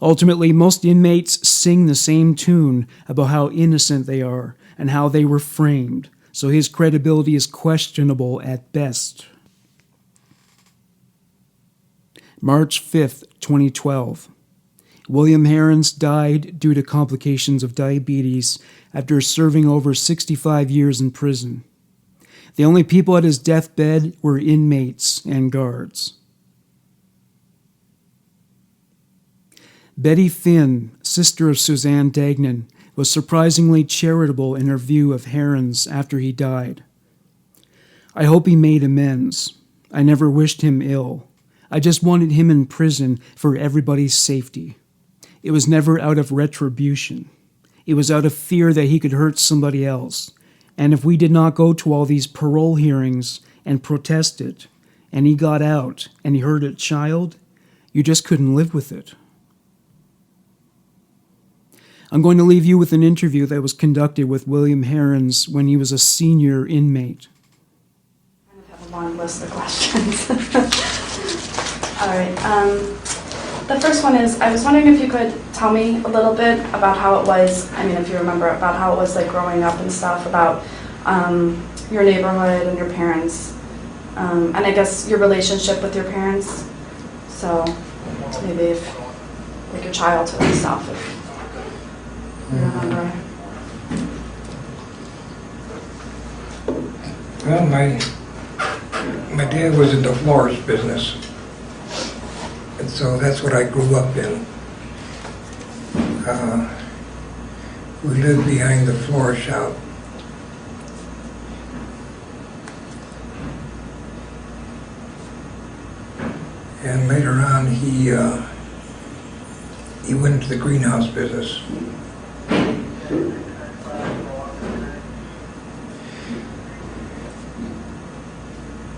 [SPEAKER 1] Ultimately, most inmates sing the same tune about how innocent they are and how they were framed, so his credibility is questionable at best. March 5th, 2012. William Heirens died due to complications of diabetes after serving over 65 years in prison. The only people at his deathbed were inmates and guards. Betty Finn, sister of Suzanne Degnan, was surprisingly charitable in her view of Heirens after he died. I hope he made amends. I never wished him ill. I just wanted him in prison for everybody's safety. It was never out of retribution. It was out of fear that he could hurt somebody else. And if we did not go to all these parole hearings and protest it, and he got out and he hurt a child, you just couldn't live with it. I'm going to leave you with an interview that was conducted with William Heirens when he was a senior inmate.
[SPEAKER 2] I have a long list of questions. All right. The first one is, I was wondering if you could tell me a little bit about how it was, if you remember, about how it was like growing up and stuff, about your neighborhood and your parents, and I guess your relationship with your parents. So maybe if, like, your childhood and stuff, if you remember.
[SPEAKER 3] Well, my dad was in the florist business, and so that's what I grew up in. We lived behind the florist shop. And later on, he went into the greenhouse business.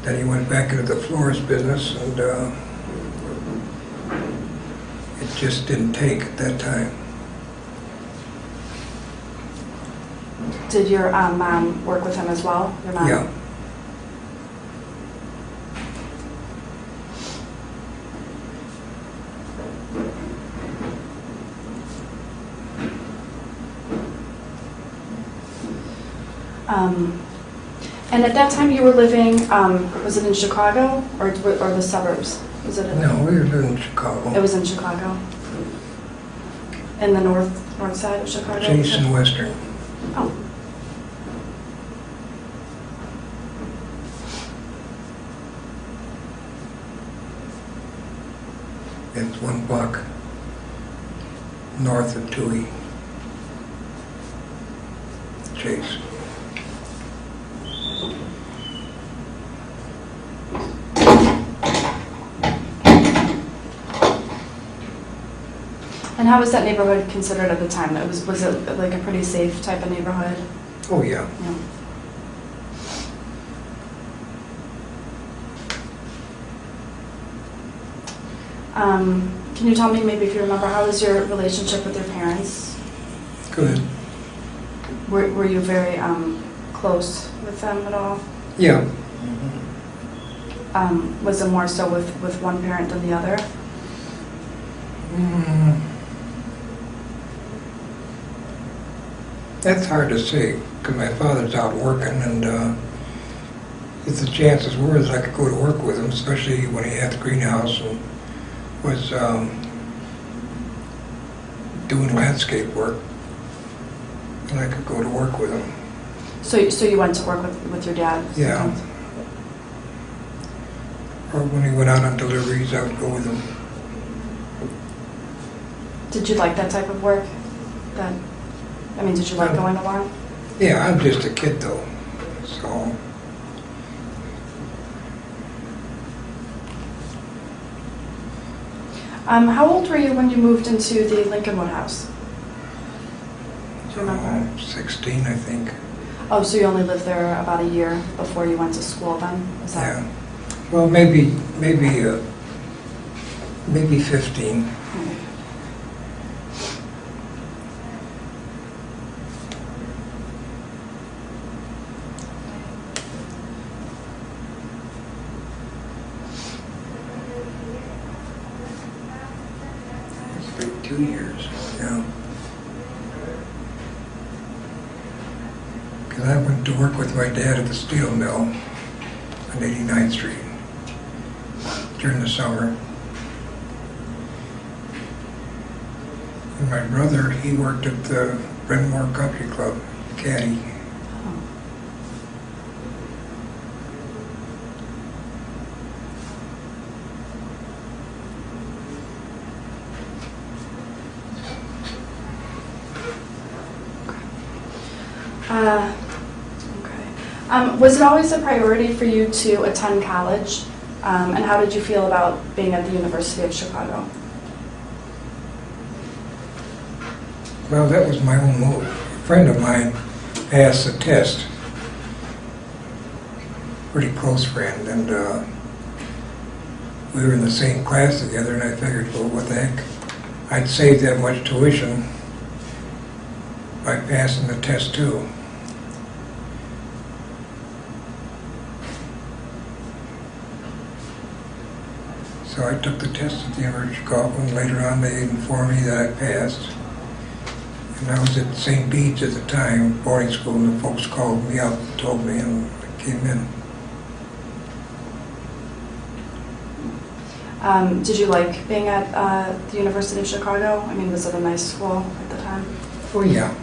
[SPEAKER 3] Then he went back into the florist business, and it just didn't take at that time.
[SPEAKER 2] Did your mom work with him as well? Your mom?
[SPEAKER 3] Yeah.
[SPEAKER 2] And at that time you were living, was it in Chicago or the suburbs? Was it
[SPEAKER 3] No, we were living in Chicago.
[SPEAKER 2] It was in Chicago? In the north side of Chicago?
[SPEAKER 3] Jason Western.
[SPEAKER 2] Oh.
[SPEAKER 3] It's 1 block north of Toohey. Chase.
[SPEAKER 2] And how was that neighborhood considered at the time? Was it like a pretty safe type of neighborhood?
[SPEAKER 3] Oh, yeah.
[SPEAKER 2] Yeah. Can you tell me, maybe if you remember, how was your relationship with your parents?
[SPEAKER 3] Good.
[SPEAKER 2] Were you very close with them at all?
[SPEAKER 3] Yeah.
[SPEAKER 2] Was it more so with one parent than the other?
[SPEAKER 3] That's hard to say, because my father's out working, and if the chances were that I could go to work with him, especially when he had the greenhouse and was doing landscape work, and I could go to work with him.
[SPEAKER 2] So you went to work with your dad?
[SPEAKER 3] Yeah. Or when he went out on deliveries, I would go with him.
[SPEAKER 2] Did you like that type of work? Did you like going along?
[SPEAKER 3] Yeah, I'm just a kid though, so.
[SPEAKER 2] How old were you when you moved into the Lincolnwood house? Do you remember?
[SPEAKER 3] 16, I think.
[SPEAKER 2] Oh, so you only lived there about a year before you went to school then? Is that?
[SPEAKER 3] Yeah. Well, maybe 15. It's like 2 years, yeah. Because I went to work with my dad at the steel mill on 89th Street during the summer. And my brother, he worked at the Brentmore Country Club, caddy.
[SPEAKER 2] Okay. Was it always a priority for you to attend college? And how did you feel about being at the University of Chicago?
[SPEAKER 3] Well, that was my own move. A friend of mine passed the test, pretty close friend, and we were in the same class together, and I figured, well, what the heck, I'd save that much tuition by passing the test too. So I took the test at the University of Chicago, and later on they informed me that I passed. And I was at St. Bede's at the time, boarding school, and the folks called me up and told me, and I came in.
[SPEAKER 2] Did you like being at the University of Chicago? Was it a nice school at the time?
[SPEAKER 3] Oh, yeah.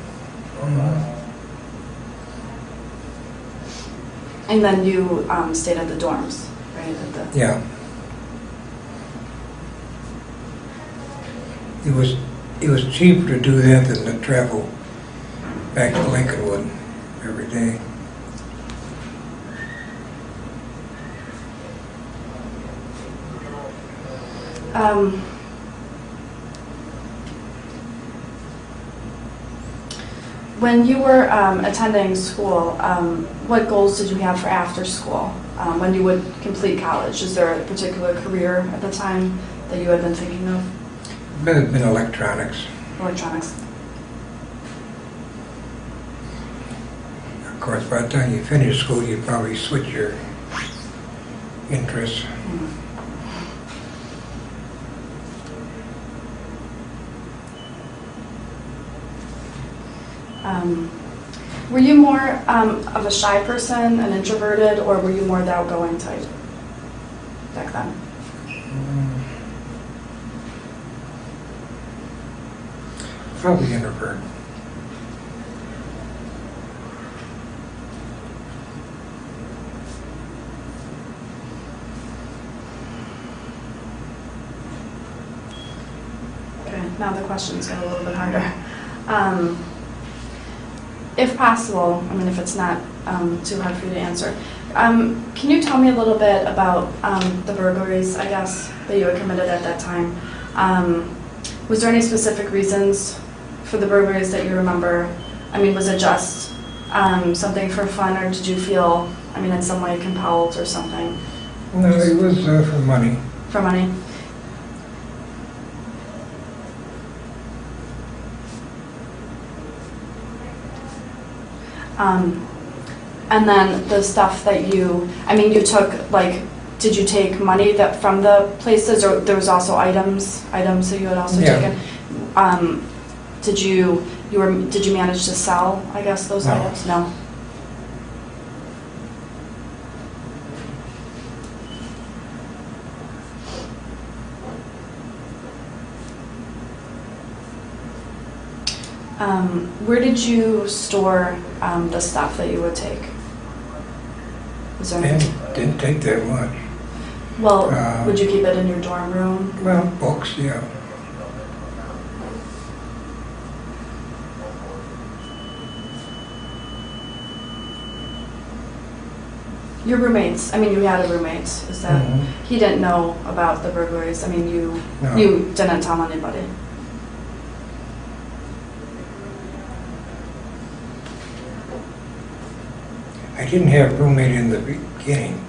[SPEAKER 2] And then you stayed at the dorms, right?
[SPEAKER 3] Yeah. It was cheaper to do that than to travel back to Lincolnwood every day.
[SPEAKER 2] When you were attending school, what goals did you have for after school? When you would complete college, is there a particular career at the time that you had been thinking of?
[SPEAKER 3] It had been electronics.
[SPEAKER 2] Electronics.
[SPEAKER 3] Of course, by the time you finish school, you probably switch your interests.
[SPEAKER 2] Were you more of a shy person, an introverted, or were you more the outgoing type back then?
[SPEAKER 3] Probably introvert.
[SPEAKER 2] Okay, now the questions get a little bit harder. If possible, if it's not too hard for you to answer, can you tell me a little bit about the burglaries, I guess, that you had committed at that time? Was there any specific reasons for the burglaries that you remember? Was it just something for fun, or did you feel, in some way compelled or something?
[SPEAKER 3] No, it was for money.
[SPEAKER 2] For money? And then the stuff that you took, did you take money from the places, or there was also items that you had also taken? Did you manage to sell, I guess, those
[SPEAKER 3] No.
[SPEAKER 2] items? No. Where did you store the stuff that you would take? Was there any?
[SPEAKER 3] Didn't take that much.
[SPEAKER 2] Well, would you keep it in your dorm room?
[SPEAKER 3] Well, books, yeah.
[SPEAKER 2] Your roommates, I mean, you had a roommate, is that,
[SPEAKER 3] Mhm.
[SPEAKER 2] he didn't know about the burglaries? I mean, you
[SPEAKER 3] No.
[SPEAKER 2] didn't tell anybody?
[SPEAKER 3] I didn't have a roommate in the beginning.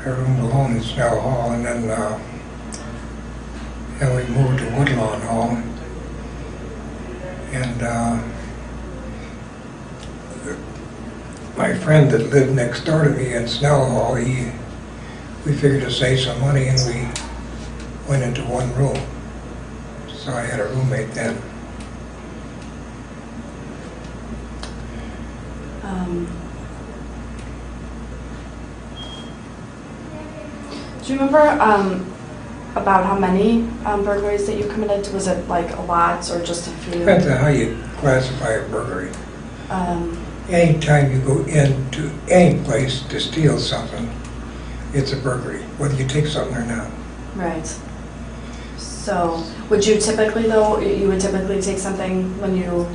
[SPEAKER 3] I roomed alone in Snell Hall, and then we moved to Woodlawn Hall. And my friend that lived next door to me in Snell Hall, we figured to save some money, and we went into one room. So I had a roommate then.
[SPEAKER 2] Do you remember about how many burglaries that you committed? Was it like a lot or just a few?
[SPEAKER 3] Depends on how you classify a burglary.
[SPEAKER 2] Um,
[SPEAKER 3] Anytime you go into any place to steal something, it's a burglary, whether you take something or not.
[SPEAKER 2] right. So, would you typically, though, you would typically take something when you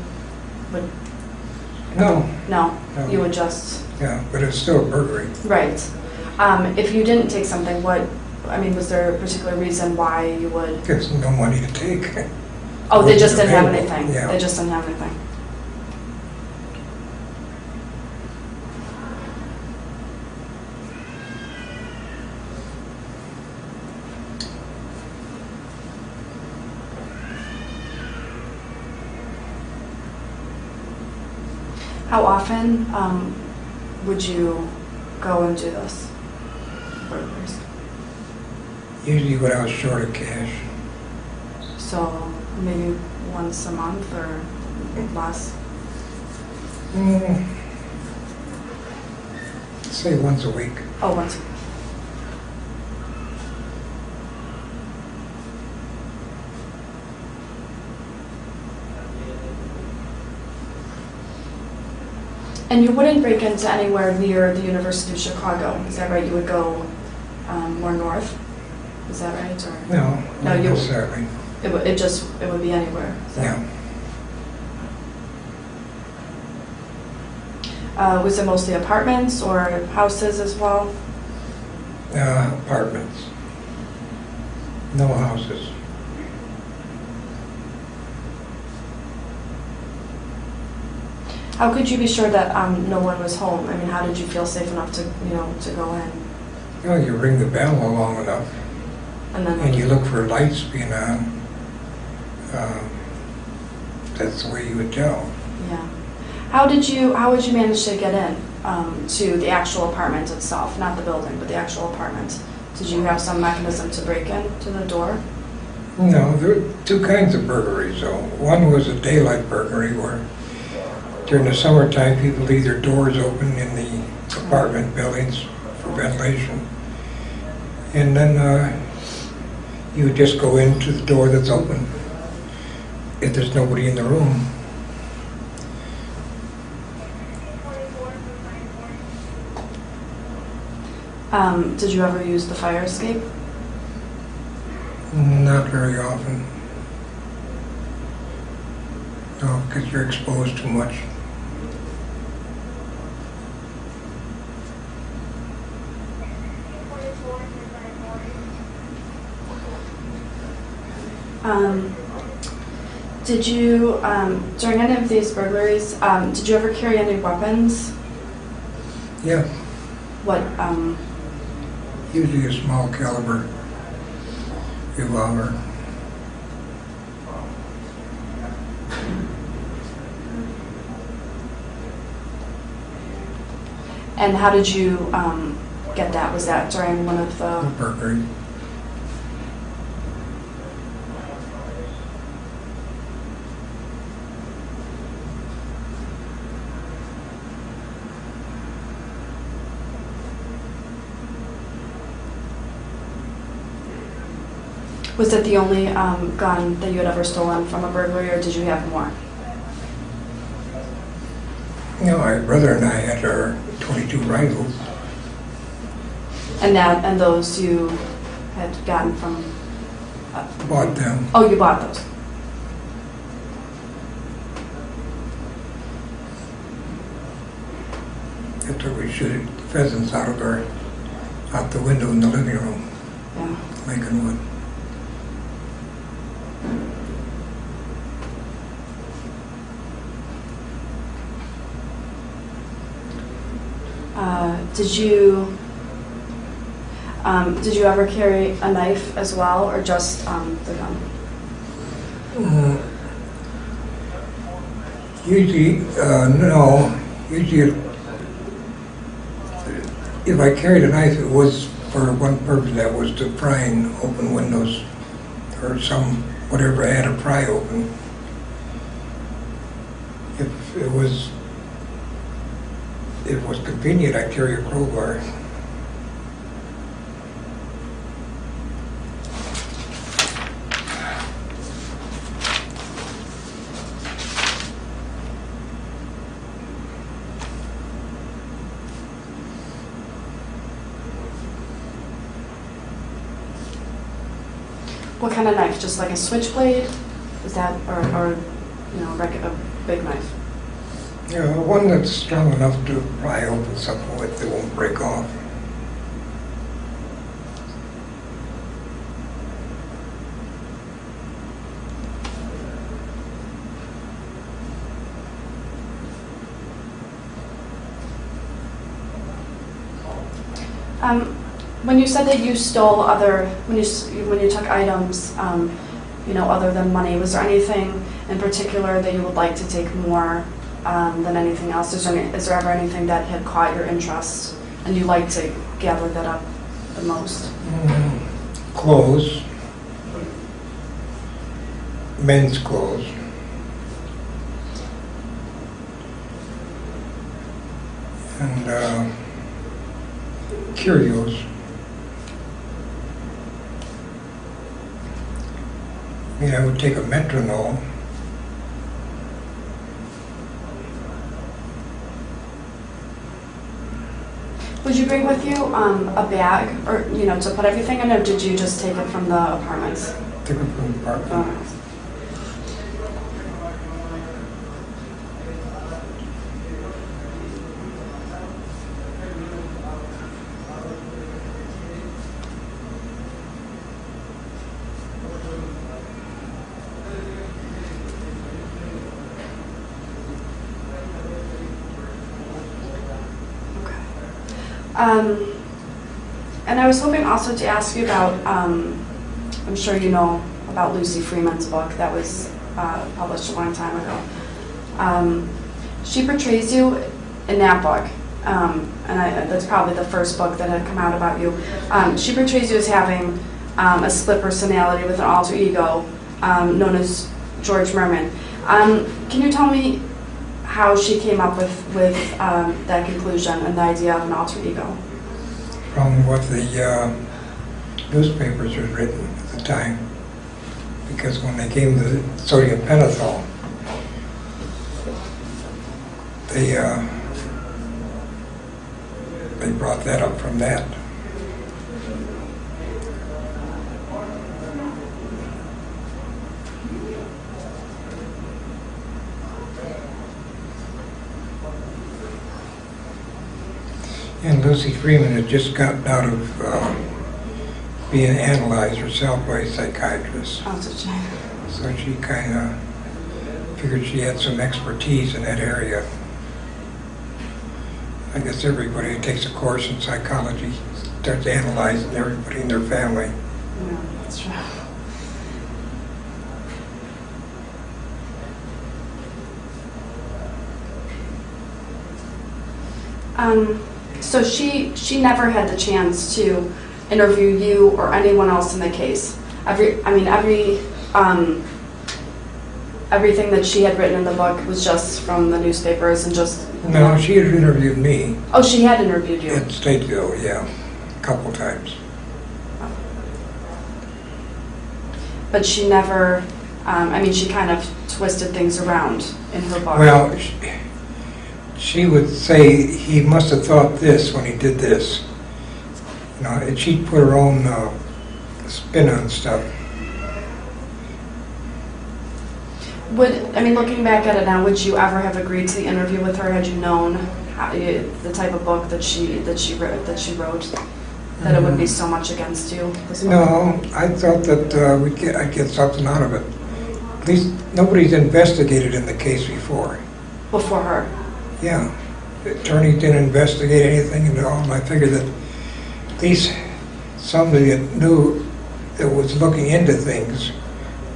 [SPEAKER 2] would?
[SPEAKER 3] No,
[SPEAKER 2] No,
[SPEAKER 3] No.
[SPEAKER 2] you would just,
[SPEAKER 3] yeah, but it's still a burglary.
[SPEAKER 2] right. If you didn't take something, was there a particular reason why you would?
[SPEAKER 3] There's no money to take.
[SPEAKER 2] Oh, they just didn't have
[SPEAKER 3] Available,
[SPEAKER 2] anything?
[SPEAKER 3] yeah.
[SPEAKER 2] They just didn't have anything? How often would you go and do this? Burglaries?
[SPEAKER 3] Usually when I was short of cash.
[SPEAKER 2] So maybe once a month or less?
[SPEAKER 3] Say once a week.
[SPEAKER 2] Oh, once a week. And you wouldn't break into anywhere near the University of Chicago, is that right? You would go more north, is that right? Or
[SPEAKER 3] No,
[SPEAKER 2] No,
[SPEAKER 3] not
[SPEAKER 2] you-
[SPEAKER 3] necessarily.
[SPEAKER 2] it would be anywhere? Is that-
[SPEAKER 3] Yeah.
[SPEAKER 2] Was it mostly apartments or houses as well?
[SPEAKER 3] Apartments. No houses.
[SPEAKER 2] How could you be sure that no one was home? I mean, how did you feel safe enough to go in?
[SPEAKER 3] You know, you ring the bell long enough,
[SPEAKER 2] And then
[SPEAKER 3] and you look for lights being on. That's the way you would tell.
[SPEAKER 2] yeah. How would you manage to get in to the actual apartment itself, not the building, but the actual apartment? Did you have some mechanism to break in to the door?
[SPEAKER 3] No, there were two kinds of burglaries, though. One was a daylight burglary where during the summertime, people leave their doors open in the apartment buildings for ventilation. And then you would just go into the door that's open if there's nobody in the room.
[SPEAKER 2] Did you ever use the fire escape?
[SPEAKER 3] Not very often. No, because you're exposed too much.
[SPEAKER 2] Did you, during any of these burglaries, did you ever carry any weapons?
[SPEAKER 3] Yeah,
[SPEAKER 2] What,
[SPEAKER 3] usually a small caliber revolver.
[SPEAKER 2] and how did you get that? Was that during one of
[SPEAKER 3] A
[SPEAKER 2] the,
[SPEAKER 3] burglary.
[SPEAKER 2] was it the only gun that you had ever stolen from a burglary, or did you have more?
[SPEAKER 3] You know, my brother and I had our .22 rifles.
[SPEAKER 2] And those you had gotten from,
[SPEAKER 3] Bought them.
[SPEAKER 2] oh, you bought those?
[SPEAKER 3] after we shoot pheasants out the window in the living room,
[SPEAKER 2] Yeah.
[SPEAKER 3] Lincoln Wood.
[SPEAKER 2] Did you ever carry a knife as well, or just the gun?
[SPEAKER 3] Usually, no. Usually, if I carried a knife, it was for one purpose. That was to pry and open windows, or whatever I had to pry open. If it was convenient, I'd carry a crowbar.
[SPEAKER 2] What kind of knife? Just like a switchblade? Is that, or like a big knife?
[SPEAKER 3] Yeah, one that's strong enough to pry open something with that won't break off.
[SPEAKER 2] When you said that you stole when you took items, other than money, was there anything in particular that you would like to take more than anything else? Is there ever anything that had caught your interest and you like to gather that up the most?
[SPEAKER 3] Clothes, men's clothes, and curios. I mean, I would take a metronome.
[SPEAKER 2] Would you bring with you a bag, or to put everything in, or did you just take it from the apartments?
[SPEAKER 3] Took it from the apartment.
[SPEAKER 2] And I was hoping also to ask you about, I'm sure you know about Lucy Freeman's book that was published a long time ago. She portrays you in that book, that's probably the first book that had come out about you. She portrays you as having a split personality with an alter ego known as George Murman. Can you tell me how she came up with that conclusion and the idea of an alter ego?
[SPEAKER 3] From what the newspapers had written at the time. Because when they gave the sodium pentothal, they brought that up from that. And Lucy Freeman had just gotten out of being analyzed herself by a psychiatrist.
[SPEAKER 2] Oh,
[SPEAKER 3] So she kind of figured she had some expertise in that area. I guess everybody who takes a course in psychology starts analyzing everybody in their family.
[SPEAKER 2] Yeah, that's true. So she never had the chance to interview you or anyone else in the case. Everything that she had written in the book was just from the newspapers and just...
[SPEAKER 3] No, she had interviewed me.
[SPEAKER 2] Oh, she had interviewed you?
[SPEAKER 3] At Stateville, yeah, a couple times.
[SPEAKER 2] But she never, she kind of twisted things around in her book.
[SPEAKER 3] Well, she would say he must have thought this when he did this. And she'd put her own spin on stuff.
[SPEAKER 2] Looking back at it now, would you ever have agreed to the interview with her had you known the type of book that she wrote, that it would be so much against you? This book?
[SPEAKER 3] No, I thought that I'd get something out of it. At least nobody's investigated in the case before.
[SPEAKER 2] Before her?
[SPEAKER 3] Yeah. The attorney didn't investigate anything at all, and I figured that at least somebody that knew, that was looking into things,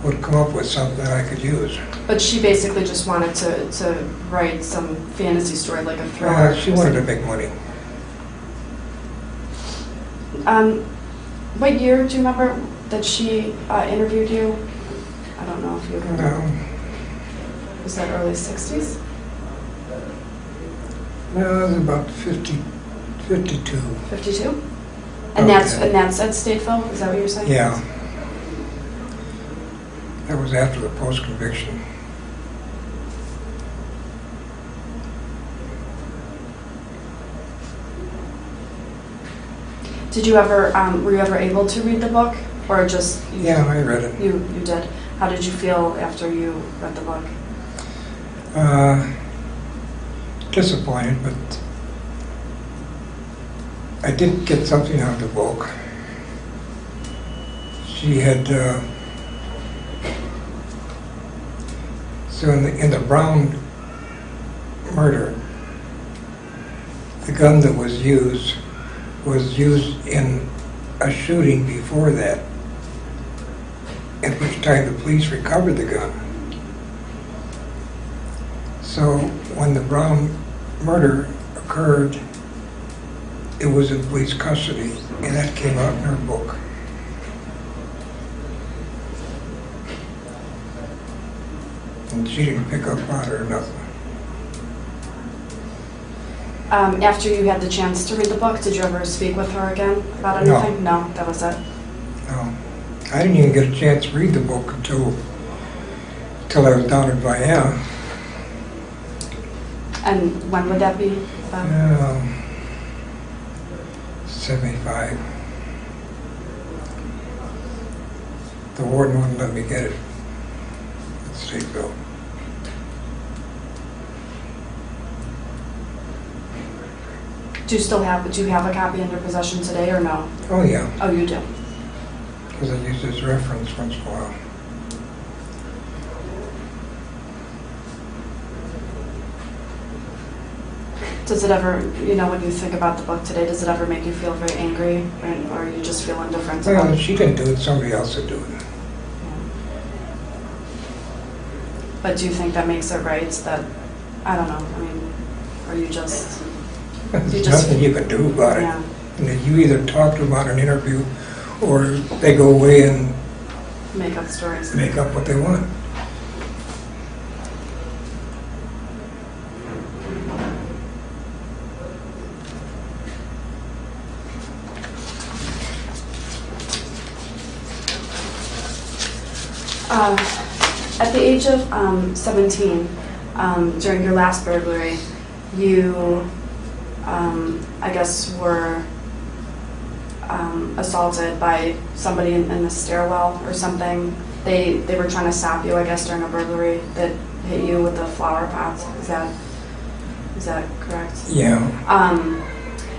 [SPEAKER 3] would come up with something I could use.
[SPEAKER 2] But she basically just wanted to write some fantasy story, like a thriller.
[SPEAKER 3] She wanted to make money.
[SPEAKER 2] What year do you remember that she interviewed you? I don't know if you remember.
[SPEAKER 3] No.
[SPEAKER 2] Was that early 60s?
[SPEAKER 3] No, it was about 52.
[SPEAKER 2] 52? And
[SPEAKER 3] Okay.
[SPEAKER 2] that's at Stateville? Is that what you're saying?
[SPEAKER 3] Yeah. That was after the post-conviction.
[SPEAKER 2] Did you ever, were you ever able to read the book? Or just...
[SPEAKER 3] Yeah, I read it.
[SPEAKER 2] You did. How did you feel after you read the book?
[SPEAKER 3] Disappointed, but I did get something out of the book. She had, so in the Brown murder, the gun that was used in a shooting before that, at which time the police recovered the gun. So when the Brown murder occurred, it was in police custody, and that came out in her book. And she didn't pick up on it or nothing.
[SPEAKER 2] After you had the chance to read the book, did you ever speak with her again about anything? No, that was it.
[SPEAKER 3] No. I didn't even get a chance to read the book until I was down in Vienna.
[SPEAKER 2] And when would that be?
[SPEAKER 3] 75. The warden wouldn't let me get it at Stateville.
[SPEAKER 2] Do you have a copy in your possession today or no?
[SPEAKER 3] Oh, yeah,
[SPEAKER 2] Oh, you do.
[SPEAKER 3] because I use this reference once in a while.
[SPEAKER 2] Does it ever, when you think about the book today, does it ever make you feel very angry, or you just feel indifferent about
[SPEAKER 3] Well,
[SPEAKER 2] it?
[SPEAKER 3] she didn't do it, somebody else would do it.
[SPEAKER 2] But do you think that makes it right that, I don't know, or you just...
[SPEAKER 3] There's nothing you can do about it.
[SPEAKER 2] Yeah.
[SPEAKER 3] And then you either talk to them on an interview, or they go away and
[SPEAKER 2] Make up stories.
[SPEAKER 3] make up what they want.
[SPEAKER 2] At the age of 17, during your last burglary, you, I guess, were assaulted by somebody in the stairwell or something. They were trying to stop you, I guess, during a burglary that hit you with a flower pot. Is that correct?
[SPEAKER 3] Yeah.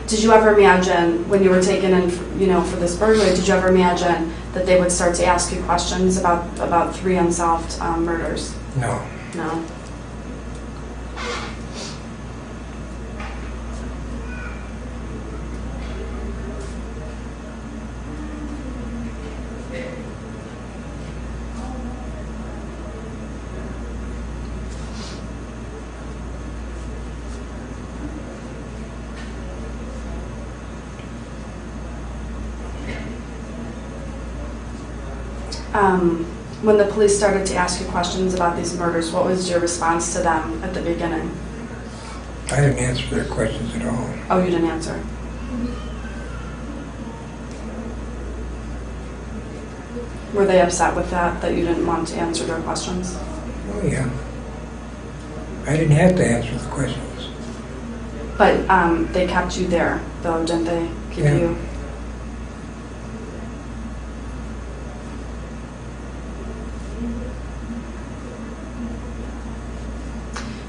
[SPEAKER 2] Did you ever imagine, when you were taken in, for this burglary, did you ever imagine that they would start to ask you questions about 3 unsolved murders?
[SPEAKER 3] No.
[SPEAKER 2] No? When the police started to ask you questions about these murders, what was your response to them at the beginning?
[SPEAKER 3] I didn't answer their questions at all.
[SPEAKER 2] Oh, you didn't answer. Were they upset with that you didn't want to answer their questions?
[SPEAKER 3] Oh, yeah. I didn't have to answer the questions.
[SPEAKER 2] But they kept you there, though, didn't they? Keep
[SPEAKER 3] Yeah.
[SPEAKER 2] you.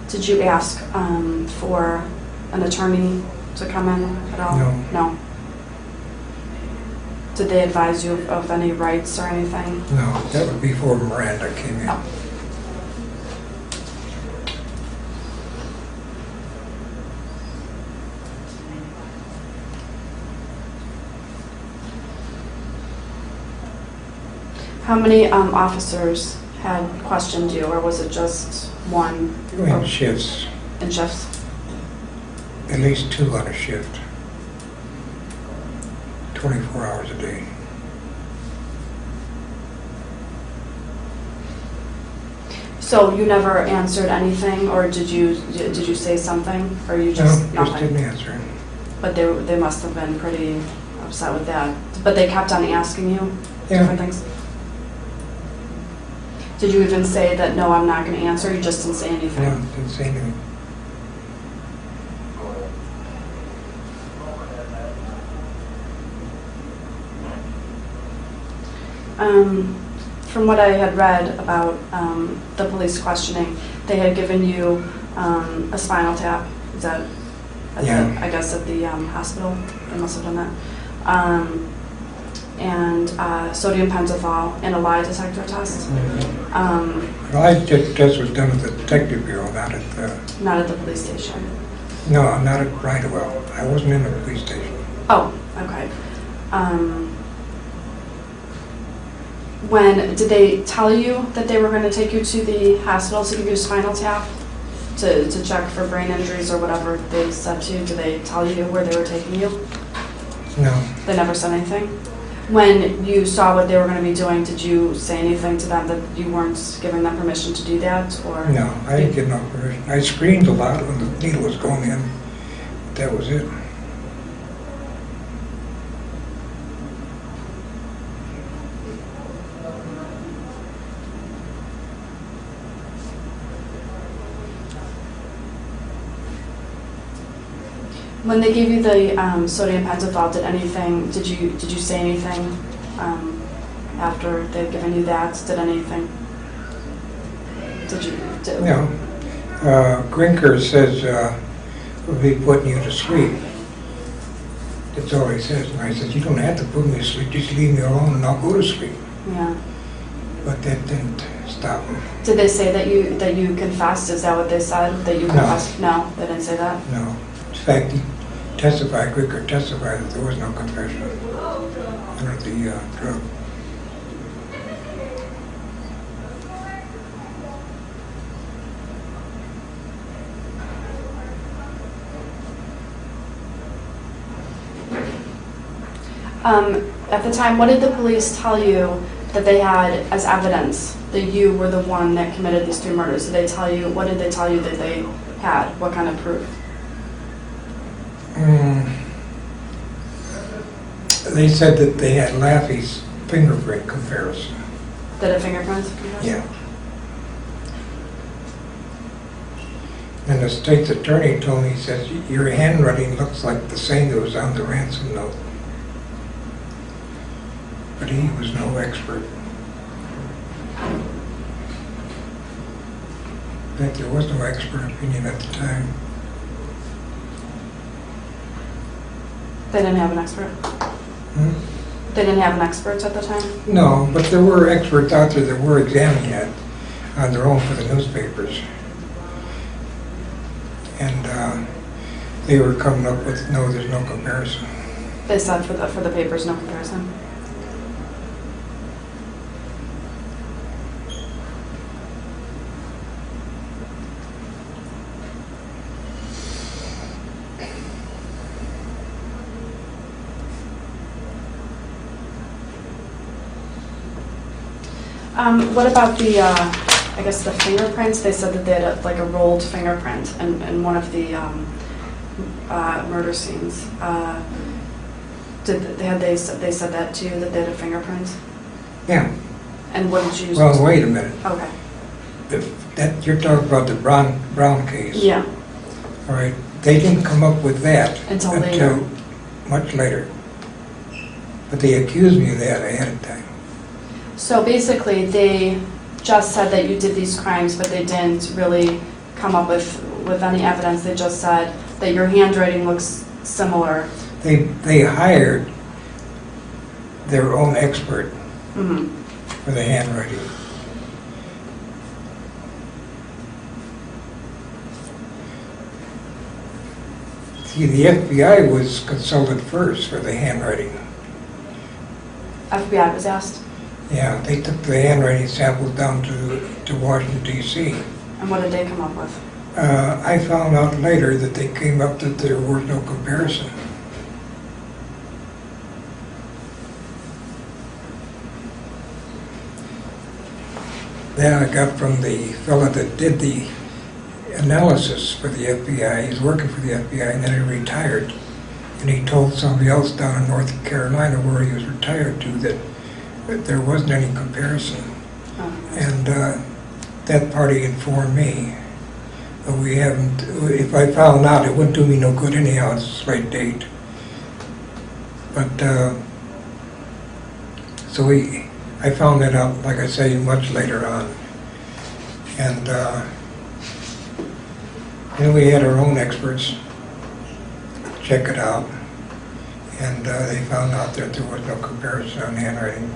[SPEAKER 2] Did you ask for an attorney to come in at all?
[SPEAKER 3] No.
[SPEAKER 2] No. Did they advise you of any rights or anything?
[SPEAKER 3] No, that was before Miranda came in.
[SPEAKER 2] Oh. How many officers had questioned you, or was it just one?
[SPEAKER 3] In shifts,
[SPEAKER 2] In shifts?
[SPEAKER 3] at least 2 on a shift. 24 hours a day.
[SPEAKER 2] So you never answered anything, or did you say something, or you just
[SPEAKER 3] No, just
[SPEAKER 2] nothing?
[SPEAKER 3] didn't answer.
[SPEAKER 2] But they must have been pretty upset with that. But they kept on asking you
[SPEAKER 3] Yeah.
[SPEAKER 2] different things. Did you even say that no, I'm not going to answer? You just didn't say anything.
[SPEAKER 3] No, didn't say anything.
[SPEAKER 2] From what I had read about the police questioning, they had given you a spinal tap. Is that?
[SPEAKER 3] Yeah.
[SPEAKER 2] I guess at the hospital. They must have done that. And sodium pentothal and a lie detector test.
[SPEAKER 3] The lie test was done at the detective bureau, not at the...
[SPEAKER 2] Not at the police station.
[SPEAKER 3] No, not at Bridewell. I wasn't in the police station.
[SPEAKER 2] Oh, okay. When did they tell you that they were going to take you to the hospital to give you a spinal tap to check for brain injuries or whatever they said to you? Did they tell you where they were taking you?
[SPEAKER 3] No,
[SPEAKER 2] They never said anything? When you saw what they were going to be doing, did you say anything to them that you weren't giving them permission to do that? Or
[SPEAKER 3] no, I didn't get no permission. I screamed a lot when the needle was going in. That was it.
[SPEAKER 2] When they gave you the sodium pentothal, did you say anything after they'd given you that? Did anything?
[SPEAKER 3] No. Grinker says, we'll be putting you to sleep. That's all he says. And I said, you don't have to put me to sleep, just leave me alone and I'll go to sleep.
[SPEAKER 2] Yeah.
[SPEAKER 3] But that didn't stop him.
[SPEAKER 2] Did they say that you confessed? Is that what they said? That you
[SPEAKER 3] No.
[SPEAKER 2] confessed? No, they didn't say that.
[SPEAKER 3] No. In fact, Grinker testified that there was no confession under the drug.
[SPEAKER 2] At the time, what did the police tell you that they had as evidence that you were the one that committed these 3 murders? What did they tell you that they had? What kind of proof?
[SPEAKER 3] They said that they had Laffy's fingerprint comparison.
[SPEAKER 2] Did a fingerprint?
[SPEAKER 3] Yeah. And the state's attorney told me, he says, your handwriting looks like the same that was on the ransom note. But he was no expert. In fact, there was no expert opinion at the time.
[SPEAKER 2] They didn't have an expert? They didn't have an expert at the time?
[SPEAKER 3] No, but there were experts out there that were examining it on their own for the newspapers. And they were coming up with, no, there's no comparison.
[SPEAKER 2] They said for the papers, no comparison. What about the, I guess the fingerprints? They said that they had like a rolled fingerprint in one of the murder scenes. They said that too, that they had a fingerprint?
[SPEAKER 3] Yeah.
[SPEAKER 2] And what did you?
[SPEAKER 3] Well, wait a minute.
[SPEAKER 2] Okay.
[SPEAKER 3] That you're talking about the Brown case.
[SPEAKER 2] Yeah.
[SPEAKER 3] All right. They didn't come up with that
[SPEAKER 2] Until later.
[SPEAKER 3] Much later. But they accused me of that ahead of time.
[SPEAKER 2] So basically, they just said that you did these crimes, but they didn't really come up with any evidence. They just said, that your handwriting looks similar.
[SPEAKER 3] They hired their own expert
[SPEAKER 2] Mm-hmm.
[SPEAKER 3] for the handwriting. See, the FBI was consulted first for the handwriting.
[SPEAKER 2] FBI was asked.
[SPEAKER 3] Yeah, they took the handwriting samples down to Washington, D.C.
[SPEAKER 2] And what did they come up with?
[SPEAKER 3] I found out later that they came up that there was no comparison. That I got from the fellow that did the analysis for the FBI. He's working for the FBI, and then he retired. And he told somebody else down in North Carolina where he was retired to that there wasn't any comparison.
[SPEAKER 2] Oh.
[SPEAKER 3] And that party informed me. But we haven't, if I found out, it wouldn't do me no good anyhow, it's the right date. But, so I found that out, like I say, much later on. And then we had our own experts check it out. And they found out that there was no comparison on handwriting.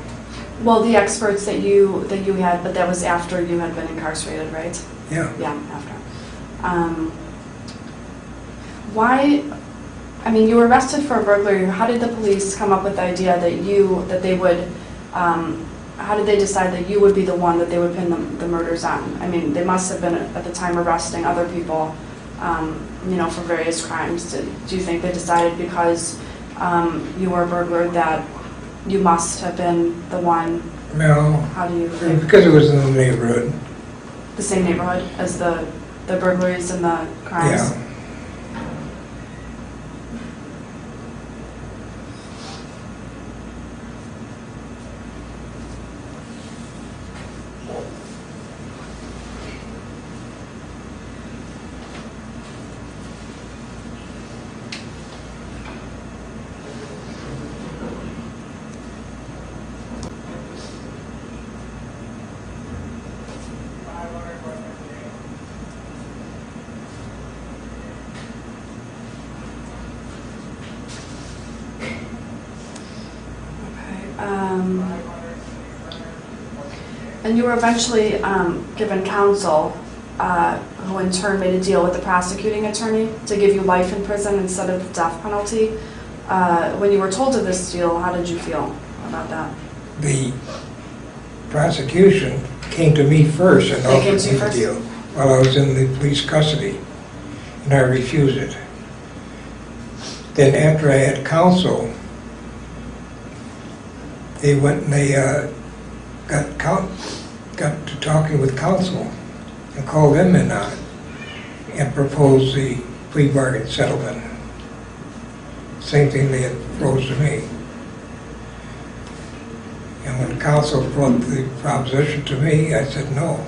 [SPEAKER 2] Well, the experts that you had, but that was after you had been incarcerated, right?
[SPEAKER 3] Yeah.
[SPEAKER 2] Yeah, after. Why? I mean, you were arrested for a burglary. How did the police come up with the idea that they would? How did they decide that you would be the one that they would pin the murders on? I mean, they must have been at the time arresting other people, for various crimes. Do you think they decided because you were a burglar that you must have been the one?
[SPEAKER 3] No.
[SPEAKER 2] How do you think?
[SPEAKER 3] Because it was in the neighborhood.
[SPEAKER 2] The same neighborhood as the burglaries and the crimes?
[SPEAKER 3] Yeah.
[SPEAKER 2] And you were eventually given counsel, who in turn made a deal with the prosecuting attorney to give you life in prison instead of the death penalty. When you were told of this deal, how did you feel about that?
[SPEAKER 3] The prosecution came to me first and offered me the deal while I was in the police custody, and I refused it. Then after I had counsel, they went and they got to talking with counsel and called them in on it and proposed the plea bargain settlement. Same thing they had proposed to me. And when counsel brought the proposition to me, I said no.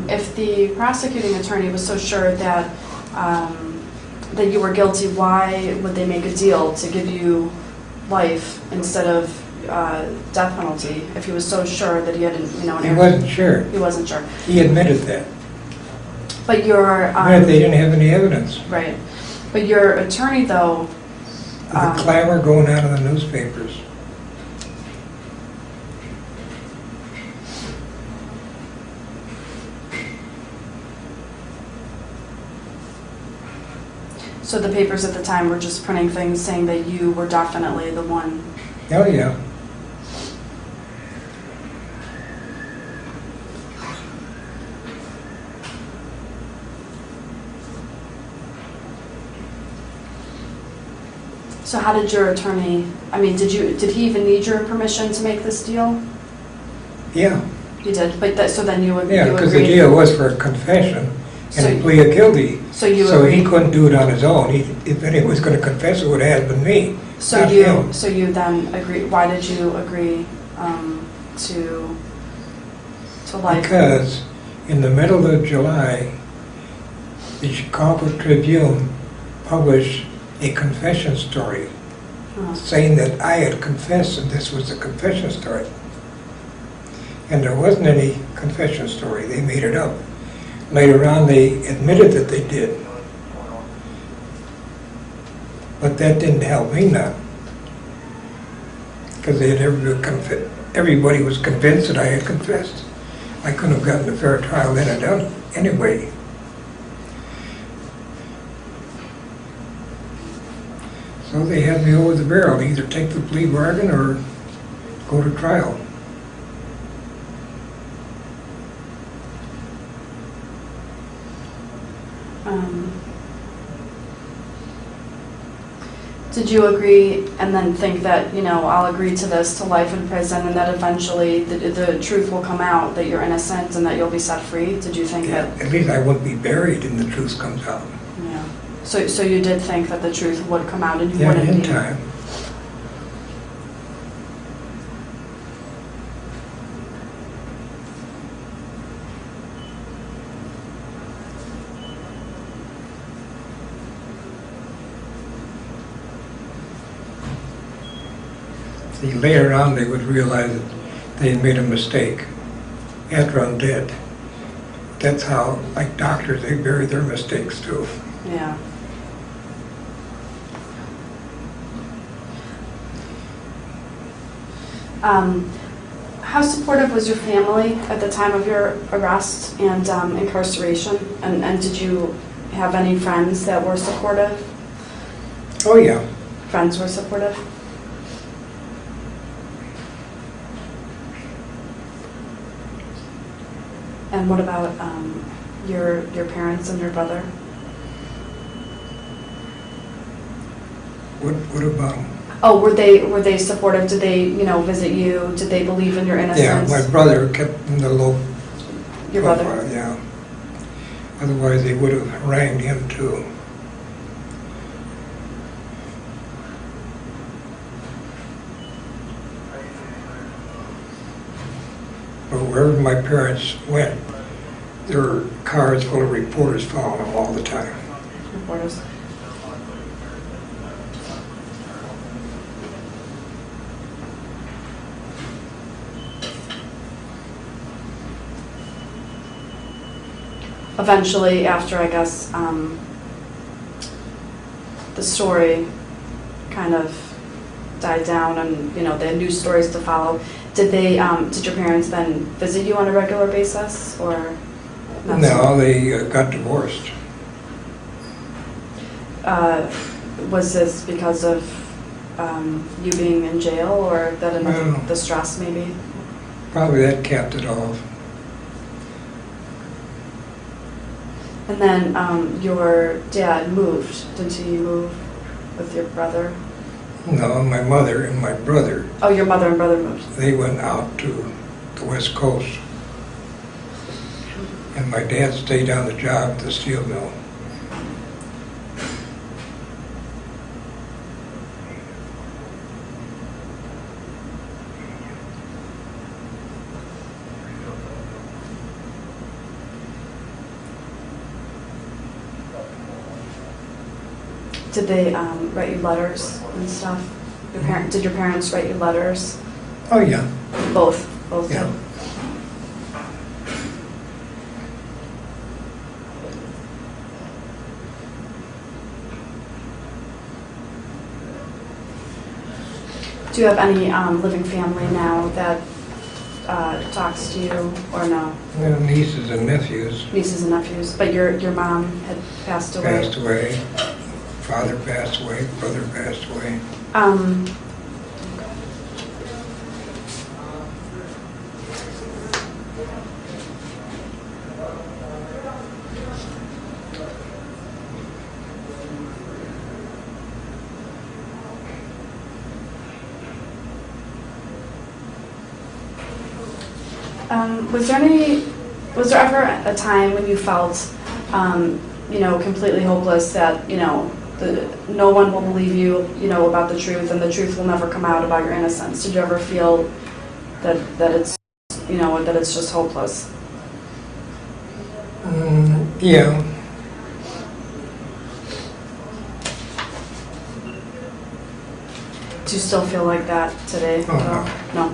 [SPEAKER 2] If the prosecuting attorney was so sure that that you were guilty, why would they make a deal to give you life instead of death penalty? If he was so sure that he had, an
[SPEAKER 3] He wasn't sure.
[SPEAKER 2] He wasn't sure.
[SPEAKER 3] He admitted that.
[SPEAKER 2] But your
[SPEAKER 3] But they didn't have any evidence.
[SPEAKER 2] right. But your attorney, though.
[SPEAKER 3] The clamor going out in the newspapers.
[SPEAKER 2] So the papers at the time were just printing things saying that you were definitely the one.
[SPEAKER 3] Oh, yeah.
[SPEAKER 2] So how did your attorney, did he even need your permission to make this deal?
[SPEAKER 3] Yeah.
[SPEAKER 2] You did, but so then you would.
[SPEAKER 3] Yeah,
[SPEAKER 2] you
[SPEAKER 3] because the
[SPEAKER 2] agreed.
[SPEAKER 3] deal was for a confession
[SPEAKER 2] So
[SPEAKER 3] and a plea of guilty.
[SPEAKER 2] So you
[SPEAKER 3] So
[SPEAKER 2] agreed.
[SPEAKER 3] he couldn't do it on his own. If anyone was going to confess, it would have been me.
[SPEAKER 2] So
[SPEAKER 3] Not
[SPEAKER 2] you,
[SPEAKER 3] him.
[SPEAKER 2] so you then agree, why did you agree to life?
[SPEAKER 3] Because in the middle of July, the Chicago Tribune published a confession story saying that I had confessed and this was a confession story. And there wasn't any confession story, they made it up. Later on, they admitted that they did. But that didn't help me none. Because everybody was convinced that I had confessed. I couldn't have gotten a fair trial then and done anyway. So they had me over the barrel, either take the plea bargain or go to trial.
[SPEAKER 2] Did you agree and then think that, I'll agree to this, to life in prison, and that eventually the truth will come out, that you're innocent and that you'll be set free? Did you think that?
[SPEAKER 3] At least I wouldn't be buried and the truth comes out.
[SPEAKER 2] Yeah. So you did think that the truth would come out and you
[SPEAKER 3] Yeah,
[SPEAKER 2] wouldn't
[SPEAKER 3] in
[SPEAKER 2] be?
[SPEAKER 3] time. See, later on they would realize that they had made a mistake after I'm dead. That's how, like doctors, they bury their mistakes too.
[SPEAKER 2] Yeah. How supportive was your family at the time of your arrest and incarceration? And did you have any friends that were supportive?
[SPEAKER 3] Oh yeah.
[SPEAKER 2] Friends were supportive? And what about your parents and your brother?
[SPEAKER 3] What about them?
[SPEAKER 2] Oh, were they supportive? Did they, visit you? Did they believe in your
[SPEAKER 3] Yeah,
[SPEAKER 2] innocence?
[SPEAKER 3] my brother kept in the low
[SPEAKER 2] Your brother?
[SPEAKER 3] profile, yeah. Otherwise they would have harangued him too. But wherever my parents went, there were cars full of reporters following them all the time.
[SPEAKER 2] Reporters. Eventually, after I guess the story kind of died down, and they had news stories to follow. Did your parents then visit you on a regular basis, or not?
[SPEAKER 3] No, they got divorced.
[SPEAKER 2] Was this because of you being in jail, or that
[SPEAKER 3] Well,
[SPEAKER 2] the stress maybe?
[SPEAKER 3] Probably that capped it off.
[SPEAKER 2] And then your dad moved. Didn't he move with your brother?
[SPEAKER 3] No, my mother and my brother,
[SPEAKER 2] Oh, your mother and brother moved.
[SPEAKER 3] they went out to the West Coast. And my dad stayed on the job at the steel mill.
[SPEAKER 2] Did they write you letters and stuff? Did your parents write you letters?
[SPEAKER 3] Oh, yeah.
[SPEAKER 2] Both
[SPEAKER 3] Yeah.
[SPEAKER 2] did. Do you have any living family now that talks to you, or no?
[SPEAKER 3] Well, nieces and nephews
[SPEAKER 2] Nieces and nephews, but your mom had passed away.
[SPEAKER 3] passed away. Father passed away, brother passed away.
[SPEAKER 2] Was there ever a time when you felt, completely hopeless, that, no one will believe you, about the truth, and the truth will never come out about your innocence. Did you ever feel that it's, that it's just hopeless?
[SPEAKER 3] Yeah.
[SPEAKER 2] Do you still feel like that today?
[SPEAKER 3] Oh,
[SPEAKER 2] at all? No.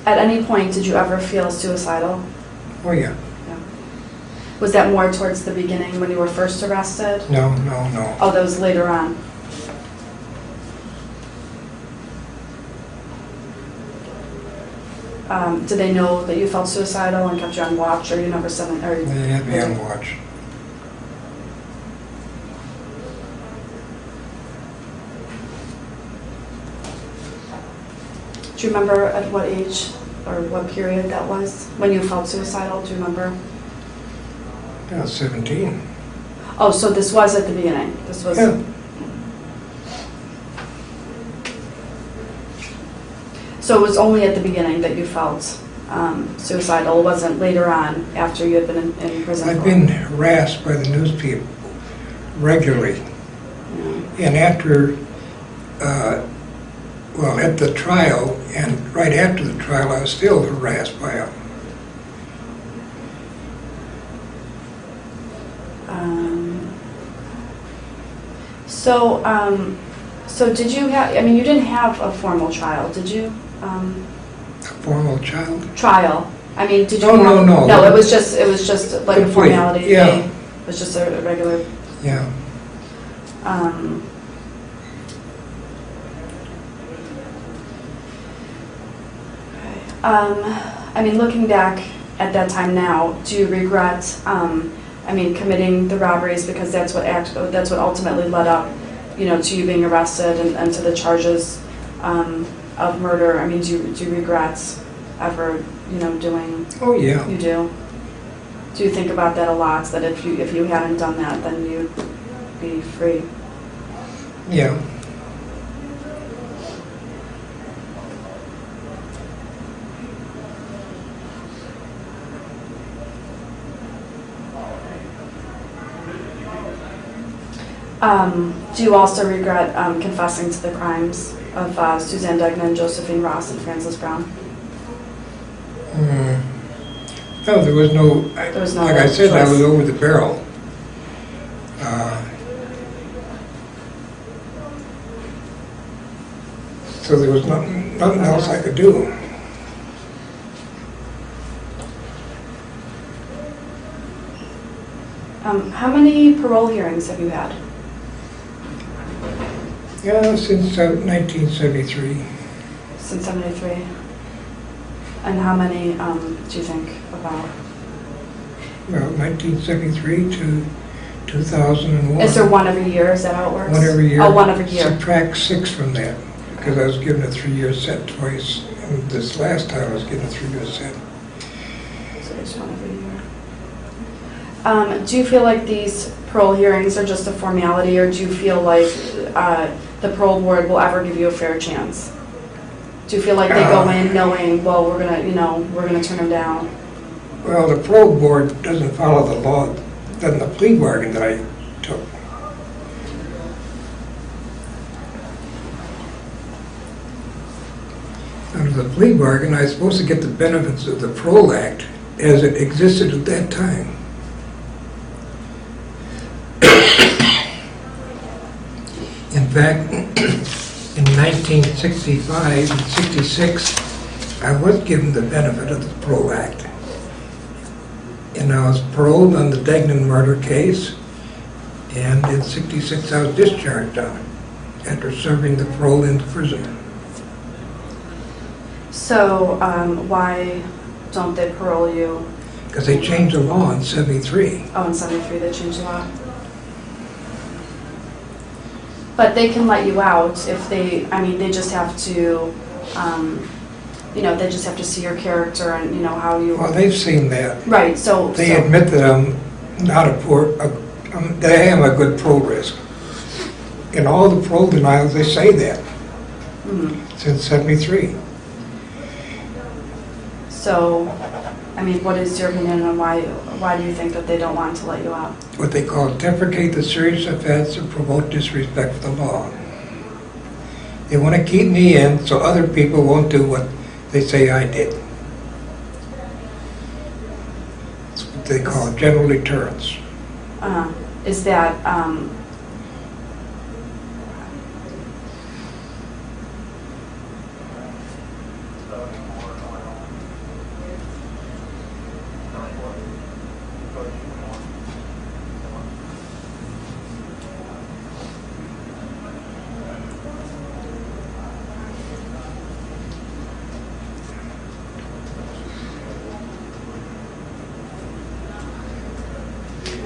[SPEAKER 2] At any point, did you ever feel suicidal?
[SPEAKER 3] Oh, yeah.
[SPEAKER 2] Was that more towards the beginning when you were first arrested?
[SPEAKER 3] No.
[SPEAKER 2] Oh, that was later on. Did they know that you felt suicidal and kept you on watch, or you never said it? Or
[SPEAKER 3] They had me on watch.
[SPEAKER 2] Do you remember at what age or what period that was when you felt suicidal? Do you remember?
[SPEAKER 3] I was 17.
[SPEAKER 2] Oh, so this was at the beginning. This was.
[SPEAKER 3] Yeah.
[SPEAKER 2] So it was only at the beginning that you felt suicidal. It wasn't later on after you had been in prison.
[SPEAKER 3] I've been harassed by the news people regularly.
[SPEAKER 2] Yeah.
[SPEAKER 3] And after, at the trial and right after the trial, I was still harassed by them.
[SPEAKER 2] So did you have, you didn't have a formal trial, did you?
[SPEAKER 3] A formal child?
[SPEAKER 2] Trial. Did you
[SPEAKER 3] No,
[SPEAKER 2] have?
[SPEAKER 3] no, no.
[SPEAKER 2] No, it was just like a
[SPEAKER 3] Complete,
[SPEAKER 2] formality.
[SPEAKER 3] yeah.
[SPEAKER 2] It was just a regular.
[SPEAKER 3] Yeah.
[SPEAKER 2] Looking back at that time now, do you regret, committing the robberies, because that's what ultimately led up, to you being arrested and to the charges of murder? Do you regret ever, doing?
[SPEAKER 3] Oh, yeah.
[SPEAKER 2] You do. Do you think about that a lot? That if you hadn't done that, then you'd be free?
[SPEAKER 3] Yeah.
[SPEAKER 2] Do you also regret confessing to the crimes of Suzanne Degnan, Josephine Ross, and Frances Brown?
[SPEAKER 3] No, there was no.
[SPEAKER 2] There was no
[SPEAKER 3] like I said,
[SPEAKER 2] choice.
[SPEAKER 3] I was over the barrel. So there was nothing else I could do.
[SPEAKER 2] How many parole hearings have you had?
[SPEAKER 3] Yeah, since 1973.
[SPEAKER 2] Since '73. And how many do you think about?
[SPEAKER 3] Well, 1973 to 2001.
[SPEAKER 2] Is there one every year? Is that how it works?
[SPEAKER 3] One every year.
[SPEAKER 2] Oh, one every year.
[SPEAKER 3] Subtract 6 from that, because I was given a 3-year set twice, and this last time I was given a 3-year set.
[SPEAKER 2] So there's one every year. Do you feel like these parole hearings are just a formality, or do you feel like the parole board will ever give you a fair chance? Do you feel like they go in knowing, well, we're gonna turn them down?
[SPEAKER 3] Well, the parole board doesn't follow the law, than the plea bargain that I took. Under the plea bargain, I was supposed to get the benefits of the Parole Act as it existed at that time. In fact, in 1965 and 66, I was given the benefit of the Parole Act. And I was paroled on the Degnan murder case, and in 66 I was discharged on it after serving the parole in prison.
[SPEAKER 2] So why don't they parole you?
[SPEAKER 3] Because they changed the law in 73.
[SPEAKER 2] Oh, in '73 they changed the law. But they can let you out if they just have to, they just have to see your character and, how you...
[SPEAKER 3] Well, they've seen that.
[SPEAKER 2] Right, so...
[SPEAKER 3] They admit that I'm not that I am a good parole risk. In all the parole denials, they say that since '73.
[SPEAKER 2] So, I mean, what is your opinion on why do you think that they don't want to let you out?
[SPEAKER 3] What they call deprecate the serious offense and promote disrespect for the law. They want to keep me in so other people won't do what they say I did. It's what they call general deterrence.
[SPEAKER 2] Is that,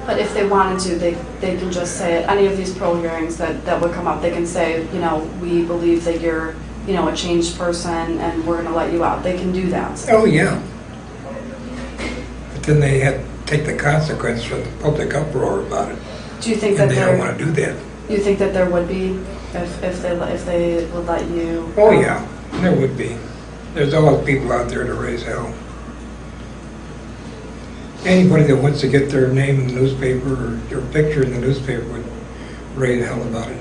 [SPEAKER 2] but if they wanted to, they can just say at any of these parole hearings that would come up, they can say, you know, we believe that you're, you know, a changed person and we're going to let you out. They can do that.
[SPEAKER 3] Oh, yeah. But then they had to take the consequence from the public uproar about it.
[SPEAKER 2] Do you think
[SPEAKER 3] And
[SPEAKER 2] that
[SPEAKER 3] they don't want to do that.
[SPEAKER 2] you think that there would be if they would let you?
[SPEAKER 3] Oh, yeah, there would be. There's always people out there to raise hell. Anybody that wants to get their name in the newspaper or your picture in the newspaper would raise hell about it.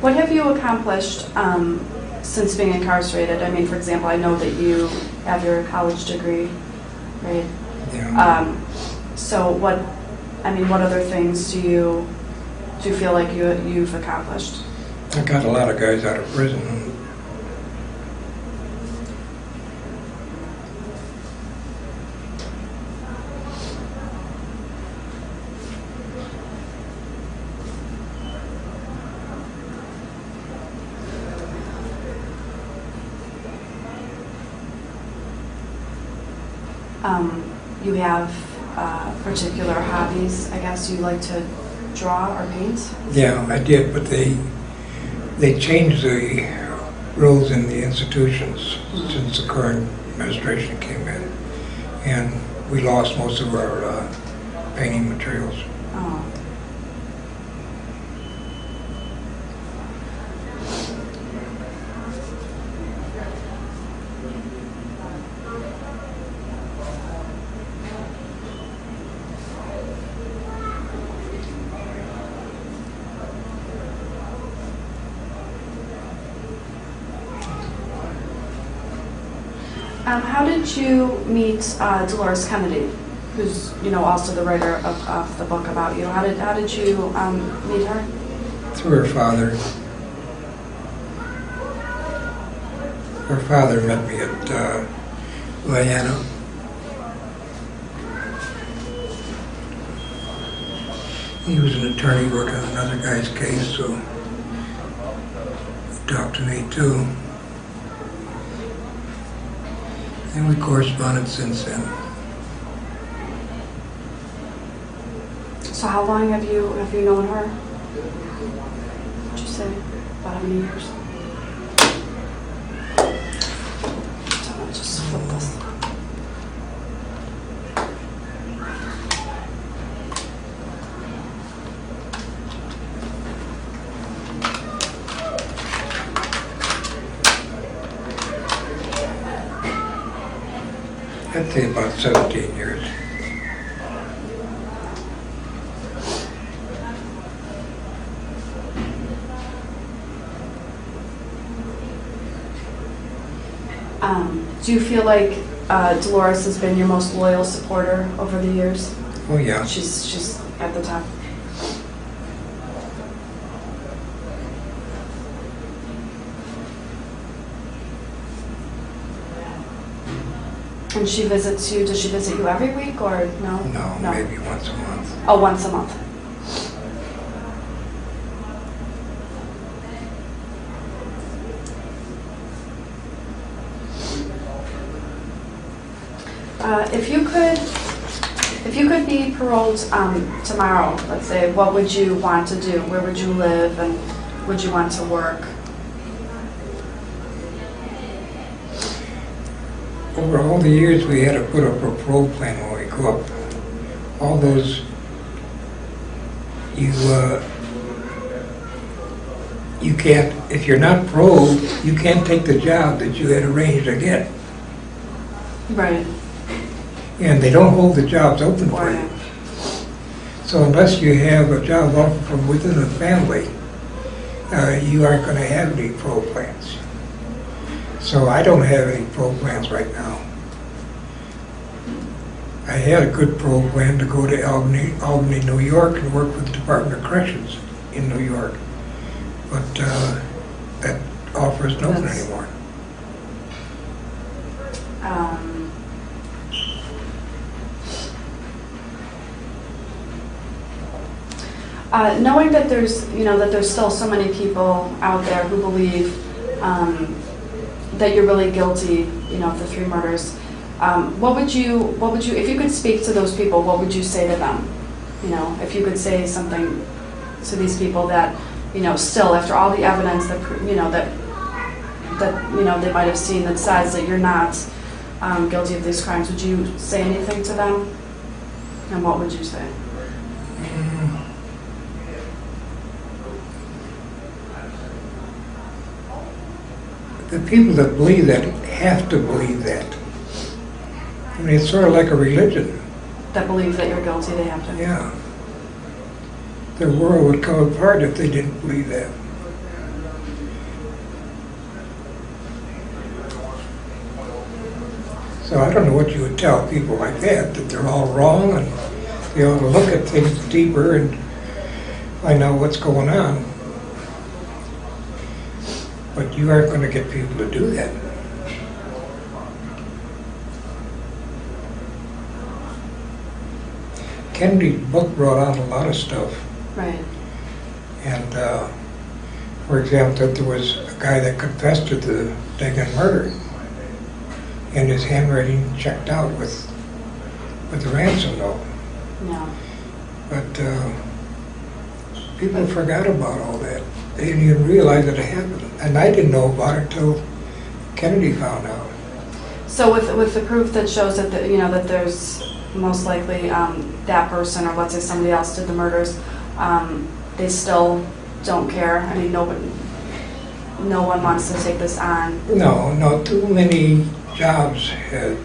[SPEAKER 2] What have you accomplished since being incarcerated? I mean, for example, I know that you have your college degree, right?
[SPEAKER 3] Yeah.
[SPEAKER 2] So what other things do you feel like you've accomplished?
[SPEAKER 3] I got a lot of guys out of prison.
[SPEAKER 2] You have particular hobbies, I guess. You like to draw or paint?
[SPEAKER 3] Yeah, I did, but they changed the rules in the institutions since the current administration came in, and we lost most of our painting materials.
[SPEAKER 2] Oh. How did you meet Dolores Kennedy, who's also the writer of the book about you? How did you meet her?
[SPEAKER 3] Through her father. Her father met me at Guyana. He was an attorney working on another guy's case, so he talked to me too. And we corresponded since then.
[SPEAKER 2] So how long have you known her? Would you say about how many years? So I'll just flip this.
[SPEAKER 3] I'd say about 17 years.
[SPEAKER 2] Do you feel like Dolores has been your most loyal supporter over the years?
[SPEAKER 3] Oh yeah.
[SPEAKER 2] She's at the top. And she visits you, does she visit you every week or no?
[SPEAKER 3] No, maybe once a month.
[SPEAKER 2] Oh, once a month. If you could be paroled tomorrow, let's say, what would you want to do? Where would you live and would you want to work?
[SPEAKER 3] Over all the years, we had to put up a parole plan when we go up. All those, you you can't, if you're not paroled, you can't take the job that you had arranged to get.
[SPEAKER 2] Right.
[SPEAKER 3] And they don't hold the jobs open for you.
[SPEAKER 2] Right.
[SPEAKER 3] So unless you have a job offer from within the family, you aren't going to have any parole plans. So I don't have any parole plans right now. I had a good parole plan to go to Albany, New York, and work with the Department of Corrections in New York. But that offer isn't open anymore.
[SPEAKER 2] Knowing that there's, that there's still so many people out there who believe that you're really guilty, of the 3 murders, what would you, if you could speak to those people, what would you say to them? If you could say something to these people that, still after all the evidence that, that they might have seen that says that you're not guilty of these crimes, would you say anything to them? And what would you say?
[SPEAKER 3] The people that believe that have to believe that. I mean, it's sort of like a religion.
[SPEAKER 2] That believe that you're guilty, they have to.
[SPEAKER 3] Yeah. Their world would come apart if they didn't believe that. So I don't know what you would tell people like that they're all wrong and they ought to look at things deeper and find out what's going on. But you aren't going to get people to do that. Kennedy's book brought out a lot of stuff.
[SPEAKER 2] Right.
[SPEAKER 3] And, for example, that there was a guy that confessed to the Degnan murder, and his handwriting checked out with the ransom note.
[SPEAKER 2] Yeah.
[SPEAKER 3] But people forgot about all that. They didn't even realize that it happened. And I didn't know about it till Kennedy found out.
[SPEAKER 2] So with the proof that shows that that there's most likely that person, or let's say somebody else did the murders, they still don't care. I mean, no one wants to take this on.
[SPEAKER 3] No, too many jobs had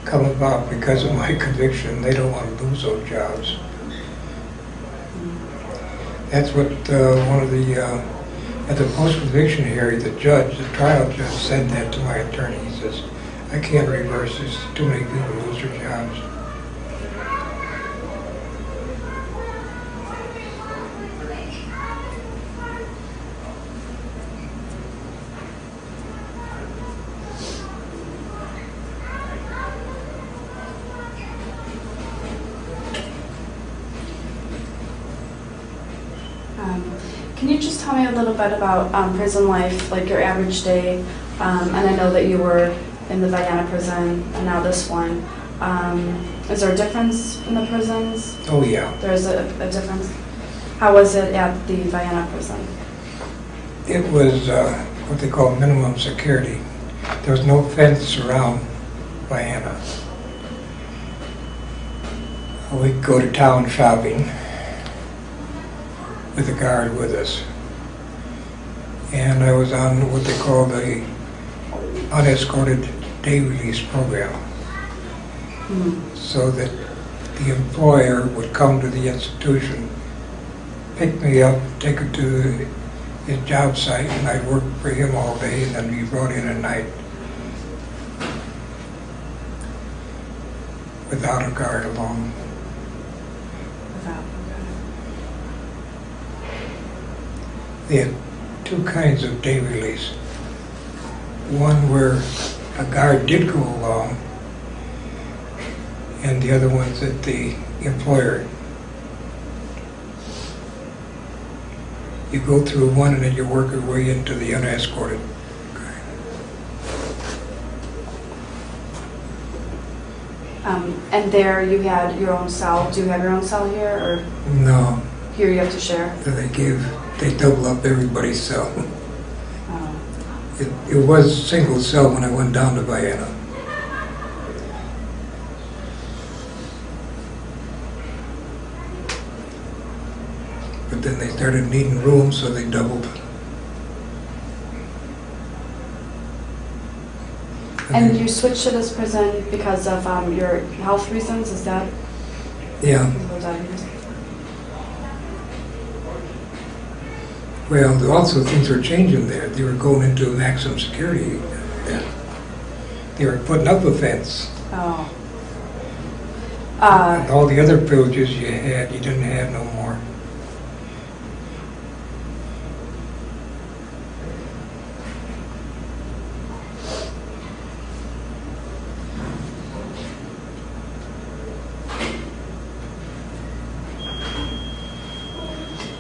[SPEAKER 3] come about because of my conviction. They don't want to lose those jobs. That's what one of the, at the post-conviction hearing, the trial judge said that to my attorney. He says, I can't reverse this. Too many people lose their jobs.
[SPEAKER 2] Can you just tell me a little bit about prison life, like your average day? And I know that you were in the Vienna prison and now this one. Is there a difference in the prisons?
[SPEAKER 3] Oh, yeah.
[SPEAKER 2] There's a difference. How was it at the Vienna prison?
[SPEAKER 3] It was what they call minimum security. There was no fence around Vienna. We'd go to town shopping with a guard with us. And I was on what they call the unescorted day release program. So that the employer would come to the institution, pick me up, take it to his job site, and I'd work for him all day and then be brought in at night without a guard along. They had 2 kinds of day release. One where a guard did go along, and the other one's at the employer. You go through one and then you work your way into the unescorted.
[SPEAKER 2] And there you had your own cell. Do you have your own cell here, or
[SPEAKER 3] No,
[SPEAKER 2] here you have to share?
[SPEAKER 3] they double up everybody's cell.
[SPEAKER 2] Oh.
[SPEAKER 3] It was single cell when I went down to Vienna. But then they started needing rooms, so they doubled
[SPEAKER 2] And you switched to this prison because of your health reasons, is that?
[SPEAKER 3] Yeah.
[SPEAKER 2] Was that yours?
[SPEAKER 3] Well, also things were changing there. They were going into maximum security. They were putting up a fence.
[SPEAKER 2] Oh.
[SPEAKER 3] And all the other privileges you had, you didn't have no more.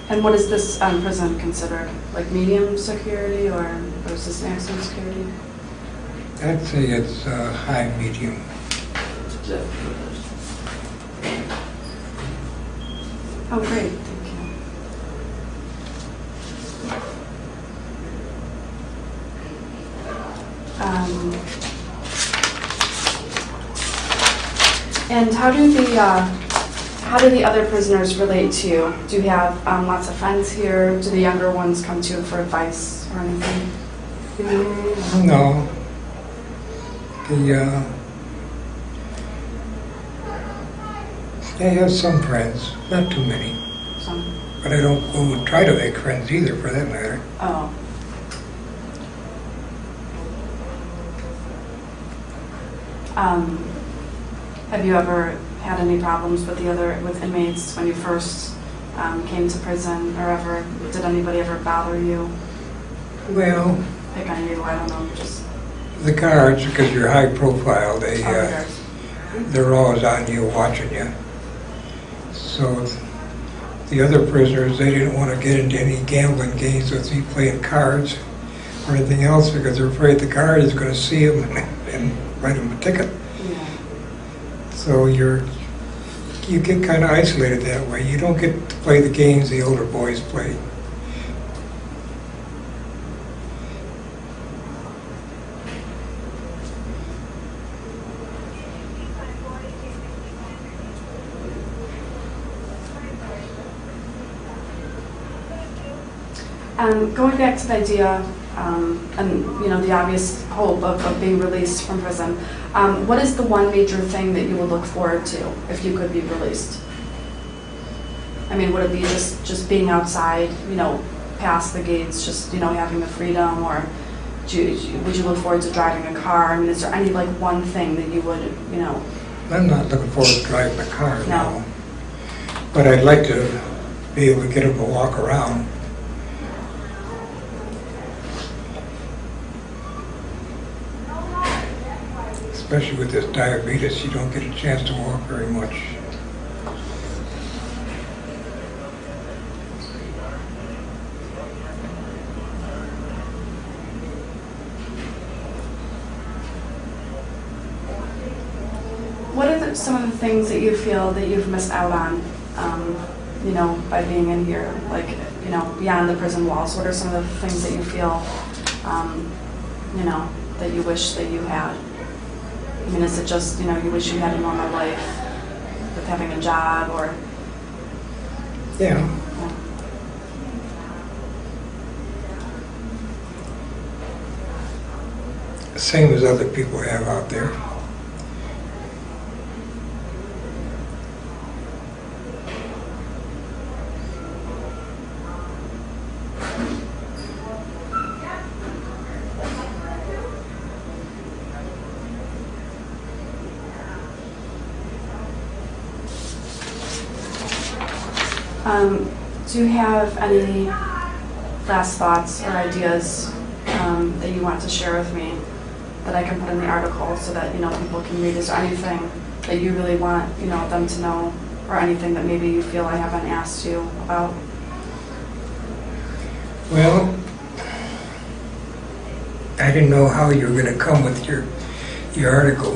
[SPEAKER 2] And what is this prison considered? Like medium security or is this maximum security?
[SPEAKER 3] I'd say it's high medium.
[SPEAKER 2] Oh, great, thank you. And how do the other prisoners relate to you? Do you have lots of friends here? Do the younger ones come to you for advice or anything?
[SPEAKER 3] No. I have some friends, not too many.
[SPEAKER 2] Some.
[SPEAKER 3] But I don't go and try to make friends either, for that matter.
[SPEAKER 2] Oh. Have you ever had any problems with with inmates when you first came to prison, or did anybody ever bother you?
[SPEAKER 3] Well,
[SPEAKER 2] Pick on you? I don't know. Just.
[SPEAKER 3] the guards, because you're high profile,
[SPEAKER 2] Yes.
[SPEAKER 3] they're always on you, watching you. So the other prisoners, they didn't want to get into any gambling games with me playing cards or anything else because they're afraid the guard is going to see them and write them a ticket.
[SPEAKER 2] Yeah.
[SPEAKER 3] So you get kind of isolated that way. You don't get to play the games the older boys play.
[SPEAKER 2] Going back to the idea, and the obvious hope of being released from prison, what is the one major thing that you would look forward to if you could be released? I mean, would it be just being outside, past the gates, just having the freedom, or would you look forward to driving a car? I mean, is there any one thing that you would,
[SPEAKER 3] I'm not looking forward to driving a car,
[SPEAKER 2] No.
[SPEAKER 3] no. But I'd like to be able to get them to walk around. Especially with this diabetes, you don't get a chance to walk very much.
[SPEAKER 2] What are some of the things that you feel that you've missed out on, by being in here, beyond the prison walls? What are some of the things that you feel, that you wish that you had? I mean, is it just, you wish you had a normal life with having a job, or?
[SPEAKER 3] Yeah. Same as other people have out there.
[SPEAKER 2] Do you have any last thoughts or ideas that you want to share with me that I can put in the article so that people can read? Is there anything that you really want them to know, or anything that maybe you feel I haven't asked you about?
[SPEAKER 3] Well, I didn't know how you were going to come with your article,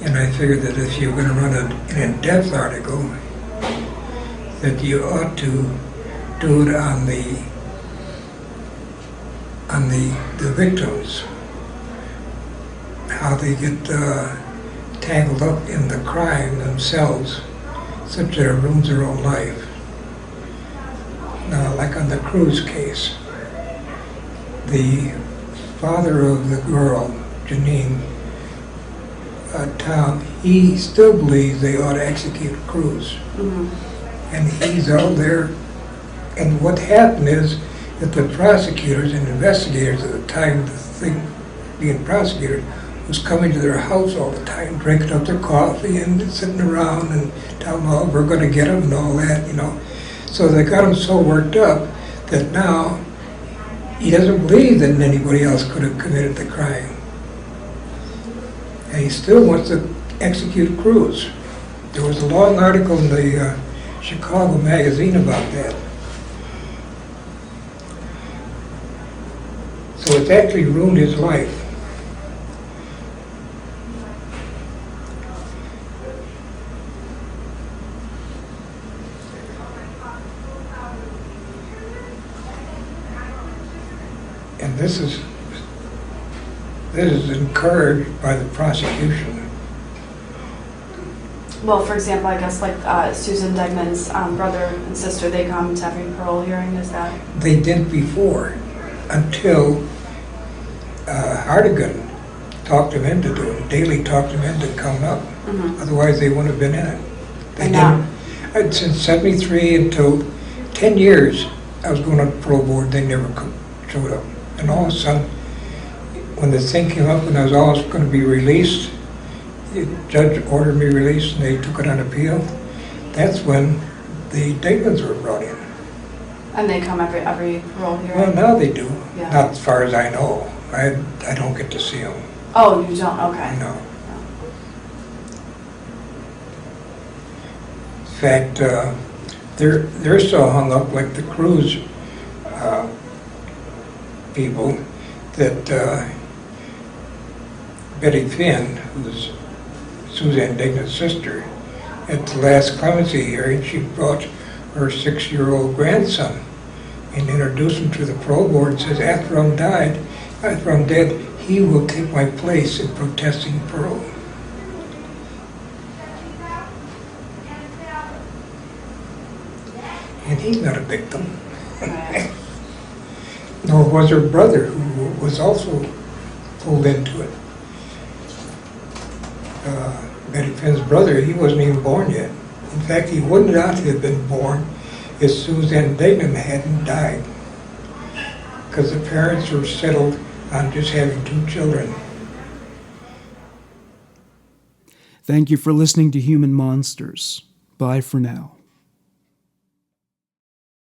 [SPEAKER 3] and I figured that if you were going to run an in-depth article, that you ought to do it on the victims, how they get tangled up in the crime themselves, such that it ruins their own life. Now, like on the Cruz case, the father of the girl Janine, Tom, he still believes they ought to execute Cruz. And he's out there. And what happened is that the prosecutors and investigators at the time, the thing being prosecuted, was coming to their house all the time, drinking up their coffee and sitting around and telling them, oh, we're going to get him and all that, you know. So they got him so worked up that now he doesn't believe that anybody else could have committed the crime. And he still wants to execute Cruz. There was a long article in the Chicago magazine about that. So it's actually ruined his life. And this is encouraged by the prosecution.
[SPEAKER 2] Well, for example, I guess like Suzanne Degnan's brother and sister, they come to every parole hearing, is that?
[SPEAKER 3] They did before, until Hardigan talked him into doing it. Daley talked him into coming up. Otherwise, they wouldn't have been in it. They didn't. Since '73 until 10 years, I was going on the parole board. They never showed up. And all of a sudden, when the thing came up and I was always going to be released, the judge ordered me released and they took it on appeal. That's when the Degnans were brought in.
[SPEAKER 2] And they come every parole hearing?
[SPEAKER 3] Well, now they do.
[SPEAKER 2] Yeah.
[SPEAKER 3] Not as far as I know. I don't get to see them.
[SPEAKER 2] Oh, you don't? Okay.
[SPEAKER 3] No. In fact, they're so hung up like the Cruz people that Betty Finn, who's Suzanne Degnan's sister, at the last clemency hearing, she brought her 6-year-old grandson and introduced him to the parole board and says, after I'm dead, he will take my place in protesting parole. And he's not a victim.
[SPEAKER 2] Right.
[SPEAKER 3] Nor was her brother, who was also pulled into it. Betty Finn's brother, he wasn't even born yet. In fact, he wouldn't not have been born if Suzanne Degnan hadn't died, because the parents were settled on just having 2 children.
[SPEAKER 1] Thank you for listening to Human Monsters. Bye for now.